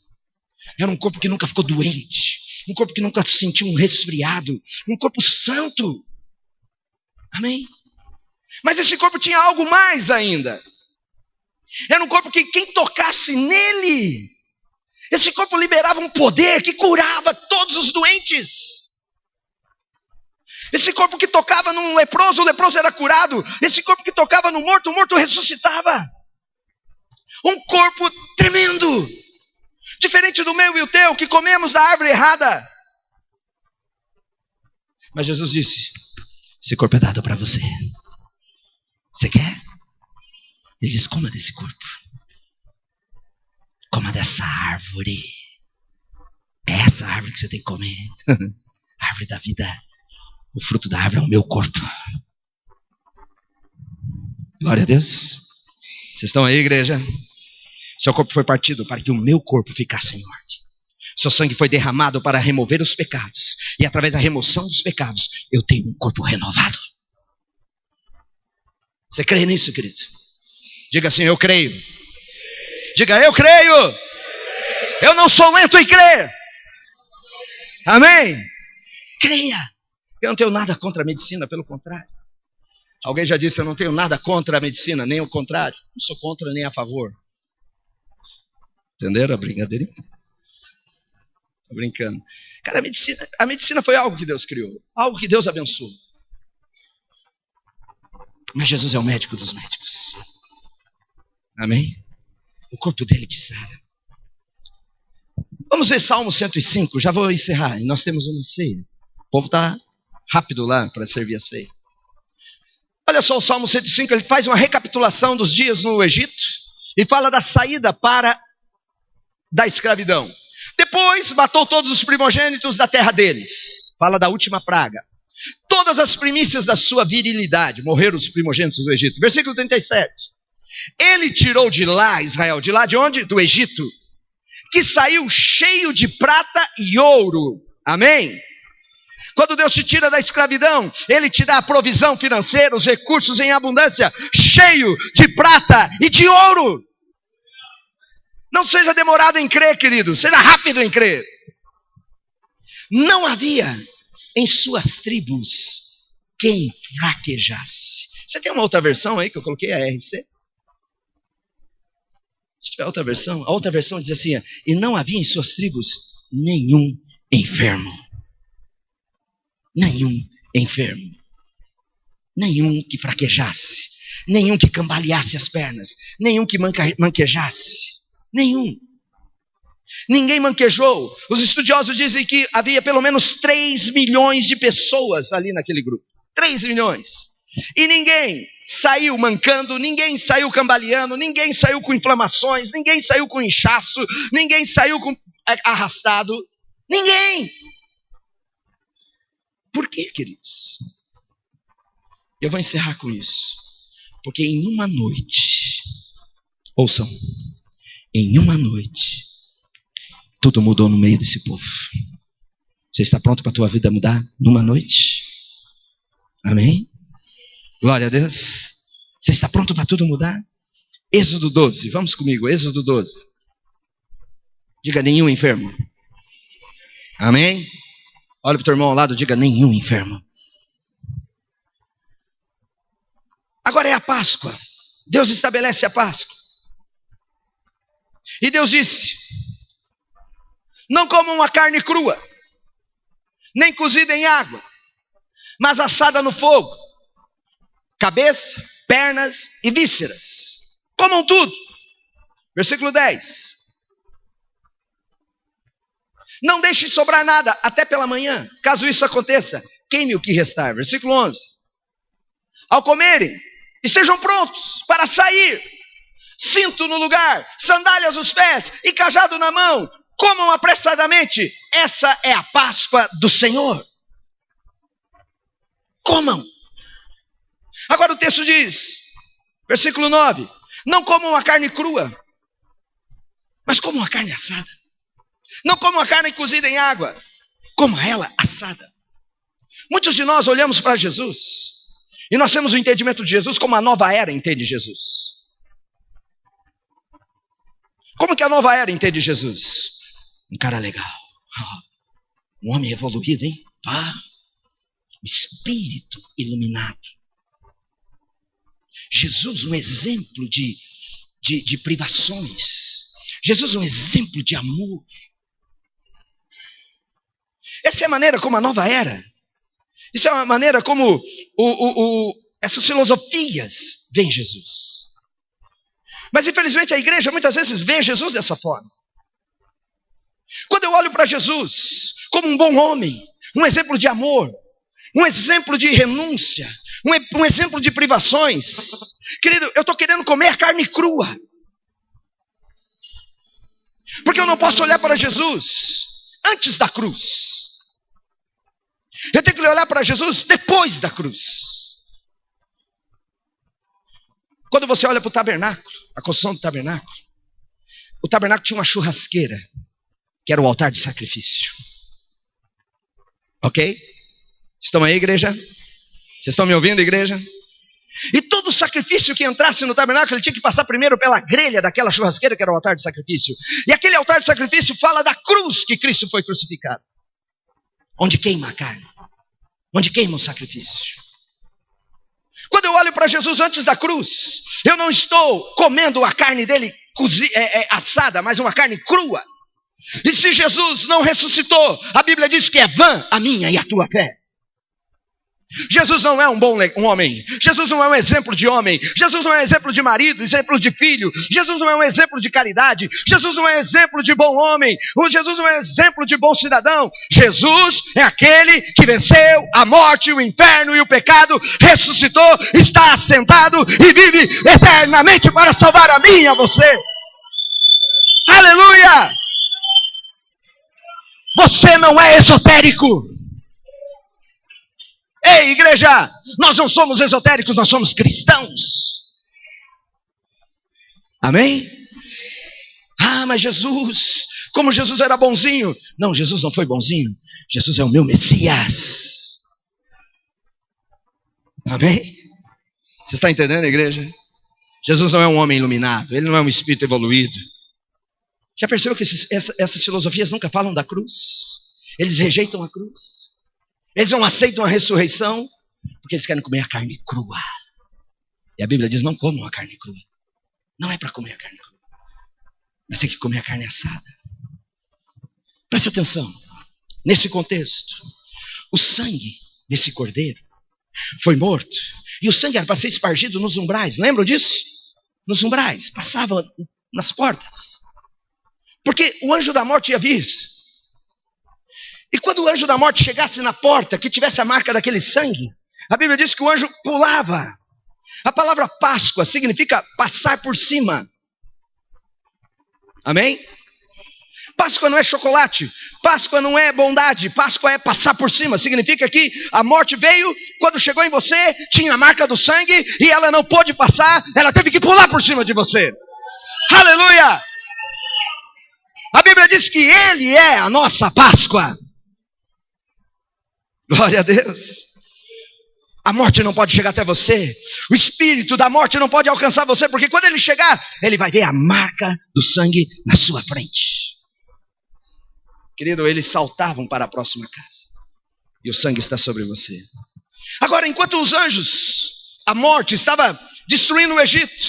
Era um corpo que nunca ficou doente. Um corpo que nunca sentiu um resfriado. Um corpo santo. Amém? Mas esse corpo tinha algo mais ainda. Era um corpo que quem tocasse nele, esse corpo liberava um poder que curava todos os doentes. Esse corpo que tocava num leproso, o leproso era curado. Esse corpo que tocava no morto, o morto ressuscitava. Um corpo tremendo. Diferente do meu e o teu, que comemos da árvore errada. Mas Jesus disse, esse corpo é dado para você. Você quer? Ele diz, coma desse corpo. Coma dessa árvore. É essa árvore que você tem que comer. A árvore da vida. O fruto da árvore é o meu corpo. Glória a Deus. Vocês estão aí, igreja? Seu corpo foi partido para que o meu corpo ficasse em ordem. Seu sangue foi derramado para remover os pecados. E através da remoção dos pecados, eu tenho um corpo renovado. Você crê nisso, querido? Diga assim, eu creio. Diga, eu creio. Eu não sou lento em crer. Amém? Creia. Eu não tenho nada contra a medicina, pelo contrário. Alguém já disse, eu não tenho nada contra a medicina, nem o contrário. Não sou contra nem a favor. Entenderam a brincadeirinha? Estou brincando. Cara, a medicina foi algo que Deus criou. Algo que Deus abençoou. Mas Jesus é o médico dos médicos. Amém? O corpo dele te sara. Vamos ver Salmo 105. Já vou encerrar. E nós temos uma ceia. O povo está rápido lá para servir a ceia. Olha só o Salmo 105. Ele faz uma recapitulação dos dias no Egito. E fala da saída da escravidão. Depois matou todos os primogênitos da terra deles. Fala da última praga. Todas as primícias da sua virilidade. Morreram os primogênitos do Egito. Versículo 37. Ele tirou de lá, Israel, de lá de onde? Do Egito. Que saiu cheio de prata e ouro. Amém? Quando Deus te tira da escravidão, Ele te dá a provisão financeira, os recursos em abundância, cheio de prata e de ouro. Não seja demorado em crer, querido. Seja rápido em crer. Não havia em suas tribos quem fraquejasse. Você tem uma outra versão aí que eu coloquei, a RC? Se tiver outra versão, a outra versão diz assim, e não havia em suas tribos nenhum enfermo. Nenhum enfermo. Nenhum que fraquejasse. Nenhum que cambaleasse as pernas. Nenhum que manquejasse. Nenhum. Ninguém manquejou. Os estudiosos dizem que havia pelo menos 3 milhões de pessoas ali naquele grupo. 3 milhões. E ninguém saiu mancando, ninguém saiu cambaleando, ninguém saiu com inflamações, ninguém saiu com inchaço, ninguém saiu arrastado. Ninguém. Por quê, queridos? Eu vou encerrar com isso. Porque em uma noite, ouçam, em uma noite, tudo mudou no meio desse povo. Você está pronto para a tua vida mudar numa noite? Amém? Glória a Deus. Você está pronto para tudo mudar? Êxodo 12, vamos comigo, Êxodo 12. Diga, nenhum enfermo. Amém? Olha para o teu irmão ao lado, diga, nenhum enfermo. Agora é a Páscoa. Deus estabelece a Páscoa. E Deus disse, não comam a carne crua, nem cozida em água, mas assada no fogo. Cabeça, pernas e vísceras. Comam tudo. Versículo 10. Não deixe sobrar nada até pela manhã. Caso isso aconteça, queime o que restar. Versículo 11. Ao comerem, Estejam prontos para sair. Cinto no lugar, sandálias nos pés e cajado na mão. Comam apressadamente. Essa é a Páscoa do Senhor. Comam. Agora o texto diz, versículo 9: não comam a carne crua, mas comam a carne assada. Não comam a carne cozida em água, comam ela assada. Muitos de nós olhamos para Jesus e nós temos o entendimento de Jesus como a nova era entende Jesus. Como que a nova era entende Jesus? Um cara legal, um homem evoluído, hein? Um espírito iluminado. Jesus, um exemplo de privações. Jesus, um exemplo de amor. Essa é a maneira como a nova era. Isso é a maneira como essas filosofias veem Jesus. Mas infelizmente a igreja muitas vezes vê Jesus dessa forma. Quando eu olho para Jesus como um bom homem, um exemplo de amor, um exemplo de renúncia, um exemplo de privações, querido, eu estou querendo comer carne crua. Porque eu não posso olhar para Jesus antes da cruz. Eu tenho que olhar para Jesus depois da cruz. Quando você olha para o tabernáculo, a construção do tabernáculo, o tabernáculo tinha uma churrasqueira, que era o altar de sacrifício. Ok? Estão aí, igreja? Vocês estão me ouvindo, igreja? E todo sacrifício que entrasse no tabernáculo, ele tinha que passar primeiro pela grelha daquela churrasqueira, que era o altar de sacrifício. E aquele altar de sacrifício fala da cruz que Cristo foi crucificado. Onde queima a carne. Onde queima o sacrifício. Quando eu olho para Jesus antes da cruz, eu não estou comendo a carne dele assada, mas uma carne crua. E se Jesus não ressuscitou, a Bíblia diz que é vã a minha e a tua fé. Jesus não é um homem. Jesus não é um exemplo de homem. Jesus não é um exemplo de marido, exemplo de filho. Jesus não é um exemplo de caridade. Jesus não é um exemplo de bom homem. Jesus não é um exemplo de bom cidadão. Jesus é aquele que venceu a morte, o inferno e o pecado, ressuscitou, está assentado e vive eternamente para salvar a mim e a você. Aleluia! Você não é esotérico. Ei, igreja, nós não somos esotéricos, nós somos cristãos. Amém? Mas Jesus, como Jesus era bonzinho. Não, Jesus não foi bonzinho. Jesus é o meu Messias. Amém? Você está entendendo, igreja? Jesus não é um homem iluminado, ele não é um espírito evoluído. Já percebeu que essas filosofias nunca falam da cruz? Eles rejeitam a cruz. Eles não aceitam a ressurreição, porque eles querem comer a carne crua. E a Bíblia diz, não comam a carne crua. Não é para comer a carne crua, mas tem que comer a carne assada. Preste atenção, nesse contexto, o sangue desse cordeiro foi morto, e o sangue era para ser espargido nos umbrais, lembram disso? Nos umbrais, passava nas portas, porque o anjo da morte ia vir. E quando o anjo da morte chegasse na porta, que tivesse a marca daquele sangue, a Bíblia diz que o anjo pulava. A palavra Páscoa significa passar por cima. Amém? Páscoa não é chocolate, Páscoa não é bondade, Páscoa é passar por cima. Significa que a morte veio, quando chegou em você, tinha a marca do sangue, e ela não pôde passar, ela teve que pular por cima de você. Aleluia! A Bíblia diz que Ele é a nossa Páscoa. Glória a Deus. A morte não pode chegar até você. O espírito da morte não pode alcançar você, porque quando ele chegar, ele vai ver a marca do sangue na sua frente. Querido, eles saltavam para a próxima casa. E o sangue está sobre você. Agora, enquanto os anjos, a morte estava destruindo o Egito,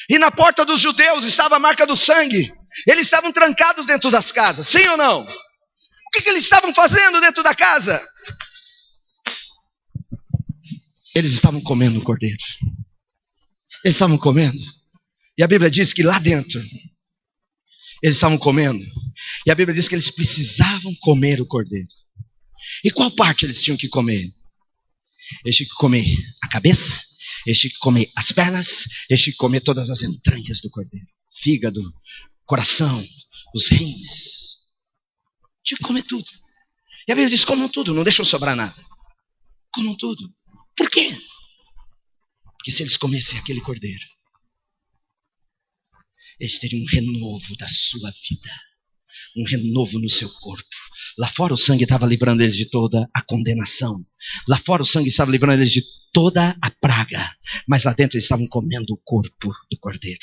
e na porta dos judeus estava a marca do sangue, eles estavam trancados dentro das casas, sim ou não? O que eles estavam fazendo dentro da casa? Eles estavam comendo o cordeiro. Eles estavam comendo. E a Bíblia diz que lá dentro, eles estavam comendo. E a Bíblia diz que eles precisavam comer o cordeiro. E qual parte eles tinham que comer? Eles tinham que comer a cabeça, Eles tinham que comer as pernas, eles tinham que comer todas as entranhas do cordeiro. Fígado, coração, os rins. Tinha que comer tudo. E a Bíblia diz, comam tudo, não deixam sobrar nada. Comam tudo. Por quê? Porque se eles comessem aquele cordeiro, eles teriam um renovo da sua vida. Um renovo no seu corpo. Lá fora o sangue estava livrando eles de toda a condenação. Lá fora o sangue estava livrando eles de toda a praga. Mas lá dentro eles estavam comendo o corpo do cordeiro.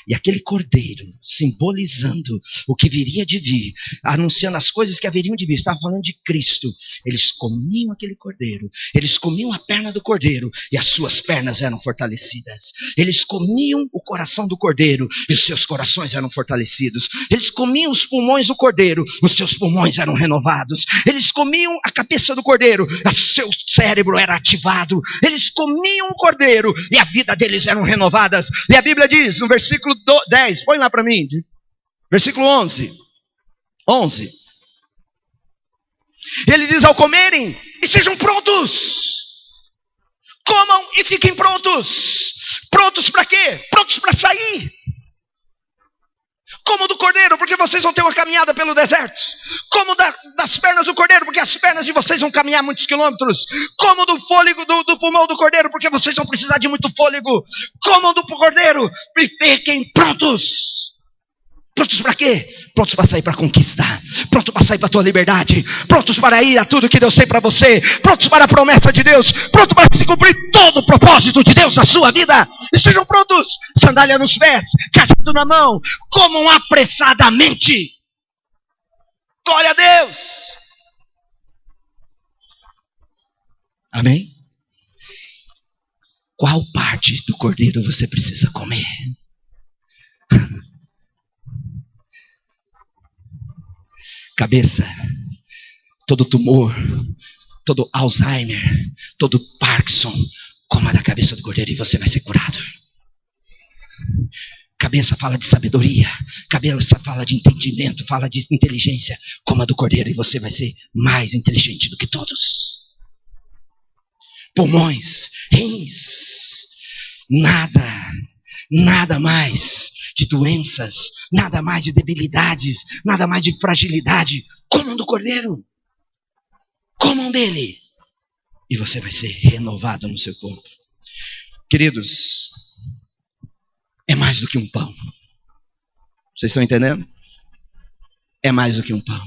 E aquele cordeiro, simbolizando o que viria de vir, anunciando as coisas que haveriam de vir, estava falando de Cristo. Eles comiam aquele cordeiro, eles comiam a perna do cordeiro e as suas pernas eram fortalecidas. Eles comiam o coração do cordeiro e os seus corações eram fortalecidos. Eles comiam os pulmões do cordeiro, os seus pulmões eram renovados. Eles comiam a cabeça do cordeiro, o seu cérebro era ativado. Eles comiam o cordeiro e a vida deles eram renovadas. E a Bíblia diz, no versículo 10, põe lá para mim, versículo 11, ele diz, ao comerem, e sejam prontos, comam e fiquem prontos. Prontos para quê? Prontos para sair. Como do cordeiro, porque vocês vão ter uma caminhada pelo deserto. Como das pernas do cordeiro, porque as pernas de vocês vão caminhar muitos quilômetros. Como do fôlego do pulmão do cordeiro, porque vocês vão precisar de muito fôlego. Como do cordeiro, e fiquem prontos. Prontos para quê? Prontos para sair para conquistar. Prontos para sair para a tua liberdade. Prontos para ir a tudo que Deus tem para você. Prontos para a promessa de Deus. Prontos para se cumprir todo o propósito de Deus na sua vida. Estejam prontos. Sandália nos pés, cajado na mão. Comam apressadamente. Glória a Deus. Amém? Qual parte do cordeiro você precisa comer? Cabeça, todo tumor, todo Alzheimer, todo Parkinson, coma da cabeça do cordeiro e você vai ser curado. Cabeça fala de sabedoria, cabeça fala de entendimento, fala de inteligência, coma do cordeiro e você vai ser mais inteligente do que todos. Pulmões, rins, nada mais de doenças, nada mais de debilidades, nada mais de fragilidade. Comam do cordeiro, comam dele, e você vai ser renovado no seu corpo. Queridos, é mais do que um pão. Vocês estão entendendo? É mais do que um pão.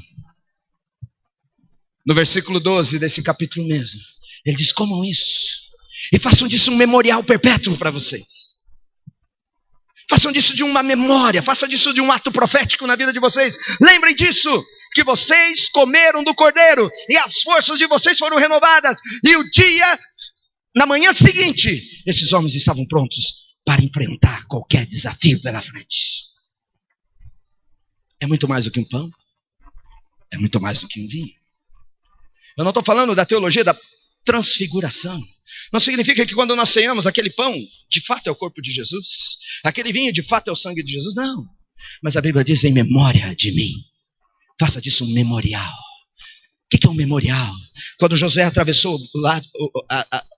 No versículo 12 desse capítulo mesmo, ele diz, comam isso, e façam disso um memorial perpétuo para vocês. Façam disso de uma memória, façam disso de um ato profético na vida de vocês. Lembrem disso, que vocês comeram do cordeiro e as forças de vocês foram renovadas. E o dia, na manhã seguinte, esses homens estavam prontos para enfrentar qualquer desafio pela frente. É muito mais do que um pão. É muito mais do que um vinho. Eu não estou falando da teologia da transfiguração. Não significa que quando nós ceiamos aquele pão, de fato é o corpo de Jesus. Aquele vinho, de fato é o sangue de Jesus. Não. Mas a Bíblia diz, em memória de mim. Faça disso um memorial. O que é um memorial? Quando Josué atravessou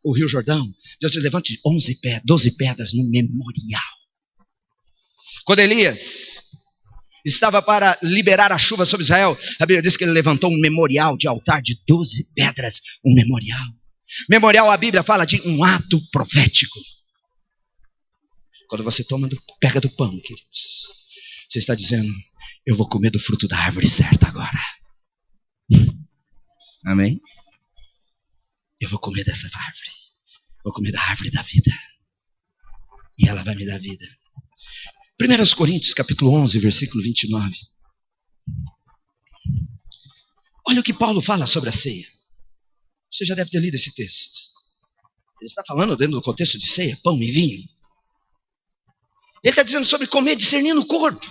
o Rio Jordão, Deus diz, levante 12 pedras no memorial. Quando Elias estava para liberar a chuva sobre Israel, a Bíblia diz que ele levantou um memorial de altar de 12 pedras. Um memorial. Memorial, a Bíblia fala de um ato profético. Quando você pega do pão, queridos, você está dizendo, eu vou comer do fruto da árvore certa agora. Amém? Eu vou comer dessa árvore. Vou comer da árvore da vida. E ela vai me dar vida. 1 Coríntios capítulo 11, versículo 29. Olha o que Paulo fala sobre a ceia. Você já deve ter lido esse texto. Ele está falando dentro do contexto de ceia, pão e vinho. Ele está dizendo sobre comer discernindo o corpo.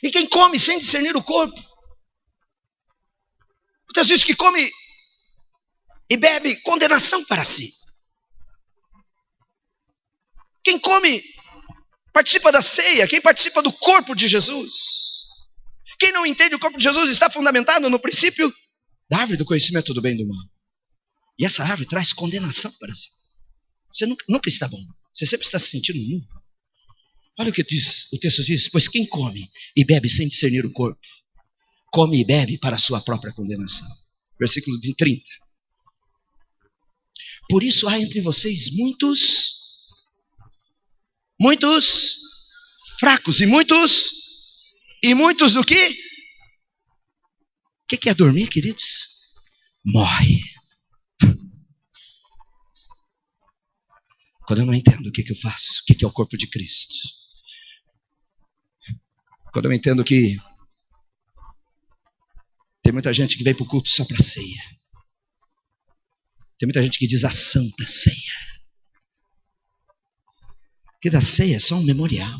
E quem come sem discernir o corpo, muitas vezes que come e bebe, condenação para si. Quem come, participa da ceia, quem participa do corpo de Jesus. Quem não entende o corpo de Jesus está fundamentado no princípio da árvore do conhecimento do bem e do mal. E essa árvore traz condenação para si. Você nunca está bom. Você sempre está se sentindo nu. Olha o que o texto diz. Pois quem come e bebe sem discernir o corpo, come e bebe para a sua própria condenação. Versículo 30. Por isso há entre vocês muitos fracos e muitos do quê? O que é dormir, queridos? Morre. Quando eu não entendo o que eu faço, o que é o corpo de Cristo. Quando eu entendo que tem muita gente que vem para o culto só para ceia. Tem muita gente que diz a santa ceia. Que da ceia é só um memorial.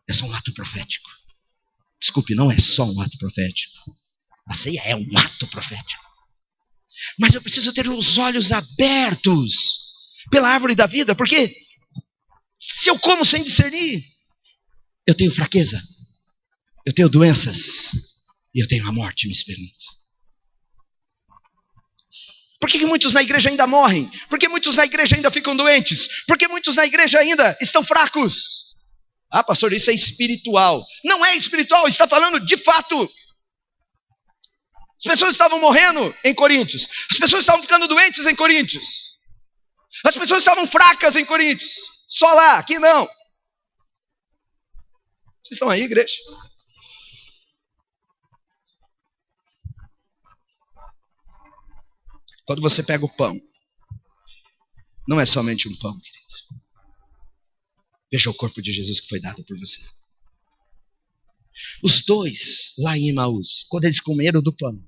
É só um ato profético. Desculpe, não é só um ato profético. A ceia é um ato profético. Mas eu preciso ter os olhos abertos pela árvore da vida, porque se eu como sem discernir, eu tenho fraqueza, eu tenho doenças e eu tenho a morte me esperando. Por que muitos na igreja ainda morrem? Por que muitos na igreja ainda ficam doentes? Por que muitos na igreja ainda estão fracos? Ah, pastor, isso é espiritual. Não é espiritual, está falando de fato. As pessoas estavam morrendo em Coríntios. As pessoas estavam ficando doentes em Coríntios. As pessoas estavam fracas em Coríntios. Só lá, aqui não. Vocês estão aí, igreja? Quando você pega o pão, não é somente um pão, querido. Veja o corpo de Jesus que foi dado por você. Os dois, lá em Emaús, quando eles comeram do pão,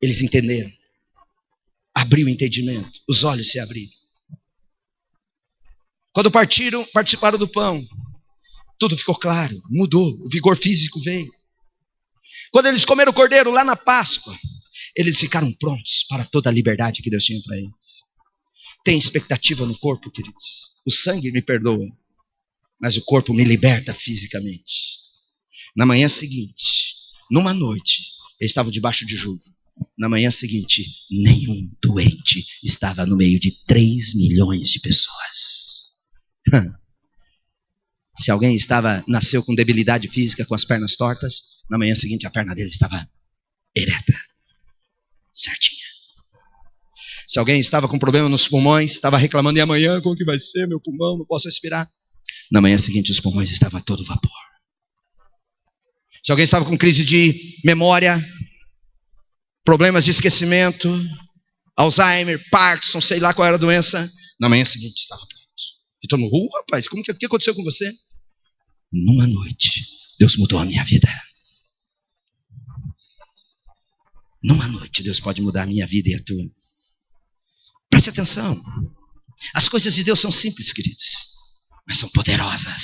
eles entenderam. Abriu o entendimento, os olhos se abriram. Quando participaram do pão, tudo ficou claro, mudou, o vigor físico veio. Quando eles comeram o cordeiro lá na Páscoa, eles ficaram prontos para toda a liberdade que Deus tinha para eles. Tem expectativa no corpo, queridos. O sangue me perdoa, mas o corpo me liberta fisicamente. Na manhã seguinte, numa noite, eles estavam debaixo de jugo. Na manhã seguinte, nenhum doente estava no meio de 3 milhões de pessoas. Se alguém nasceu com debilidade física, com as pernas tortas, na manhã seguinte a perna dele estava ereta, certinha. Se alguém estava com problema nos pulmões, estava reclamando, e amanhã como que vai ser meu pulmão, não posso respirar. Na manhã seguinte os pulmões estavam a todo vapor. Se alguém estava com crise de memória, problemas de esquecimento, Alzheimer, Parkinson, sei lá qual era a doença, na manhã seguinte estava pronto. E todo mundo, rapaz, o que aconteceu com você? Numa noite, Deus mudou a minha vida. Numa noite, Deus pode mudar a minha vida e a tua. Preste atenção. As coisas de Deus são simples, queridos, mas são poderosas.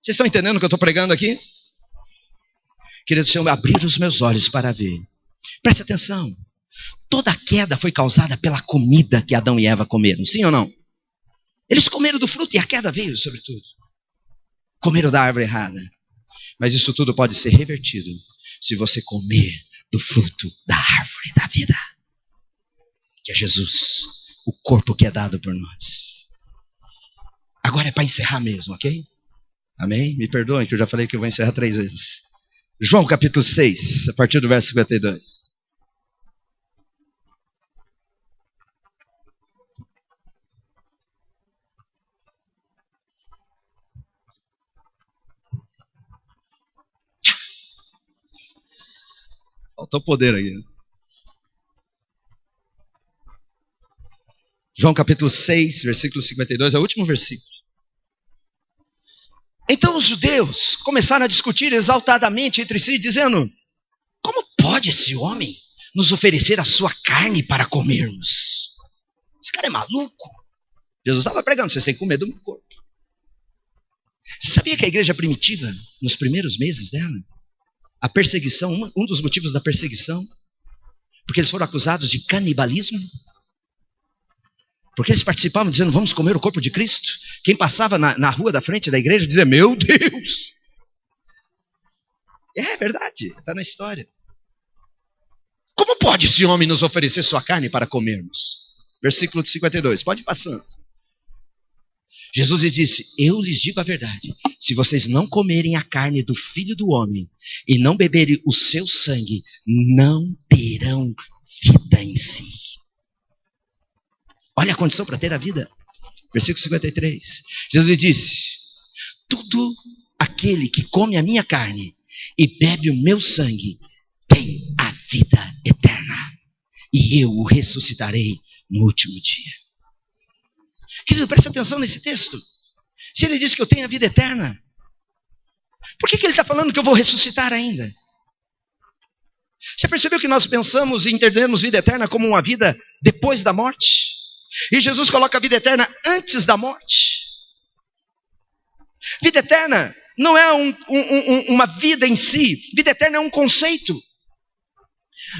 Vocês estão entendendo o que eu estou pregando aqui? Querido Senhor, abrir os meus olhos para ver. Preste atenção. Toda a queda foi causada pela comida que Adão e Eva comeram, sim ou não? Eles comeram do fruto e a queda veio sobre tudo. Comeram da árvore errada. Mas isso tudo pode ser revertido se você comer do fruto da árvore da vida, que é Jesus, o corpo que é dado por nós. Agora é para encerrar mesmo, ok? Amém? Me perdoem que eu já falei que eu vou encerrar 3 vezes. João capítulo 6, a partir do verso 52. Faltou poder aqui. João capítulo 6, versículo 52, é o último versículo. Então os judeus começaram a discutir exaltadamente entre si, dizendo: como pode esse homem nos oferecer a sua carne para comermos? Esse cara é maluco. Jesus estava pregando, vocês têm que comer do meu corpo. Você sabia que a igreja primitiva, nos primeiros meses dela, a perseguição, um dos motivos da perseguição, porque eles foram acusados de canibalismo, porque eles participavam dizendo: vamos comer o corpo de Cristo. Quem passava na rua da frente da igreja dizia: meu Deus. É verdade, está na história. Como pode esse homem nos oferecer sua carne para comermos? versículo 52. Pode ir passando. Jesus lhes disse: eu lhes digo a verdade. Se vocês não comerem a carne do Filho do Homem e não beberem o seu sangue, não terão vida em si. Olha a condição para ter a vida. Versículo 53. Jesus lhe disse: todo aquele que come a minha carne e bebe o meu sangue tem a vida eterna, e eu o ressuscitarei no último dia. Querido, preste atenção nesse texto. Se ele diz que eu tenho a vida eterna, por que ele está falando que eu vou ressuscitar ainda? Você percebeu que nós pensamos e entendemos vida eterna como uma vida depois da morte? E Jesus coloca a vida eterna antes da morte. Vida eterna não é uma vida em si. Vida eterna é um conceito.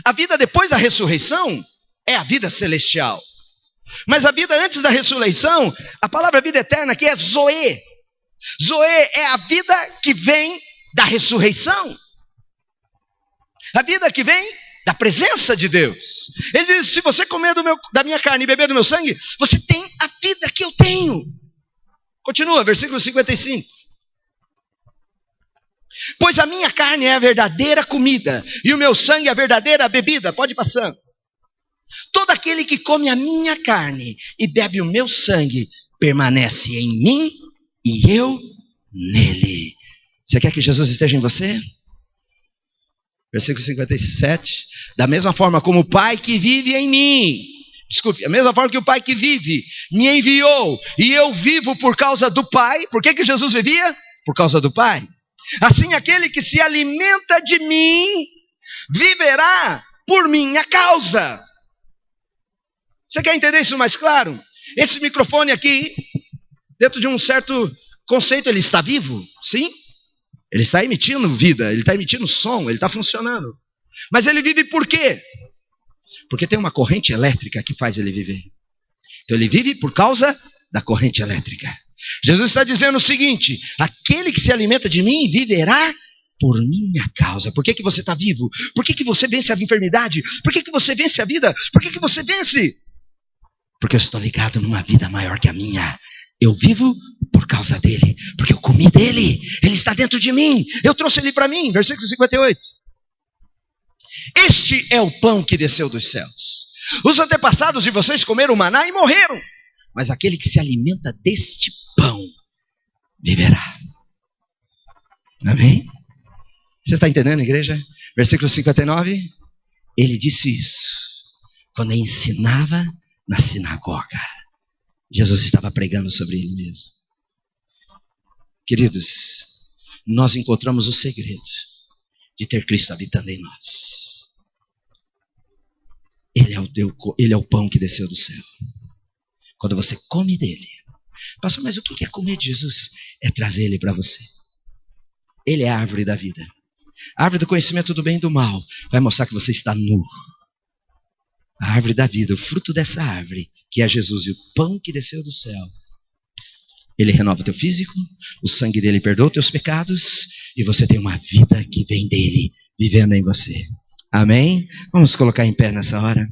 A vida depois da ressurreição é a vida celestial. Mas a vida antes da ressurreição, a palavra vida eterna aqui é Zoe. Zoe é a vida que vem da ressurreição. A vida que vem da presença de Deus. Ele diz: se você comer da minha carne e beber do meu sangue, você tem a vida que eu tenho. Continua, versículo 55. Pois a minha carne é a verdadeira comida, e o meu sangue é a verdadeira bebida. Pode ir passando. Todo aquele que come a minha carne e bebe o meu sangue, permanece em mim e eu nele. Você quer que Jesus esteja em você? Versículo 57. Da mesma forma como o Pai que vive em mim, a mesma forma que o Pai que vive me enviou, e eu vivo por causa do Pai. Por que Jesus vivia? Por causa do Pai. Assim aquele que se alimenta de mim, viverá por minha causa. Você quer entender isso mais claro? Esse microfone aqui, dentro de um certo conceito, ele está vivo? Sim. Ele está emitindo vida, ele está emitindo som, ele está funcionando. Mas ele vive por quê? Porque tem uma corrente elétrica que faz ele viver. Então ele vive por causa da corrente elétrica. Jesus está dizendo o seguinte: aquele que se alimenta de mim viverá por minha causa. Por que você está vivo? Por que você vence a enfermidade? Por que você vence a vida? Por que você vence? Porque eu estou ligado numa vida maior que a minha. Eu vivo por causa dele, porque eu comi dele, ele está dentro de mim, eu trouxe ele para mim. Versículo 58. Este é o pão que desceu dos céus. Os antepassados de vocês comeram o maná e morreram, mas aquele que se alimenta deste pão viverá. Amém? Você está entendendo, igreja? Versículo 59. Ele disse isso quando ensinava na sinagoga. Jesus estava pregando sobre ele mesmo. Queridos, nós encontramos o segredo de ter Cristo habitando em nós. Ele é o pão que desceu do céu. Quando você come dele. Pastor, mas o que é comer de Jesus? É trazer ele para você. Ele é a árvore da vida. A árvore do conhecimento do bem e do mal vai mostrar que você está nu. A árvore da vida, o fruto dessa árvore, que é Jesus e o pão que desceu do céu. Ele renova o teu físico, o sangue dele perdoa os teus pecados, e você tem uma vida que vem dele, vivendo em você. Amém? Vamos colocar em pé nessa hora.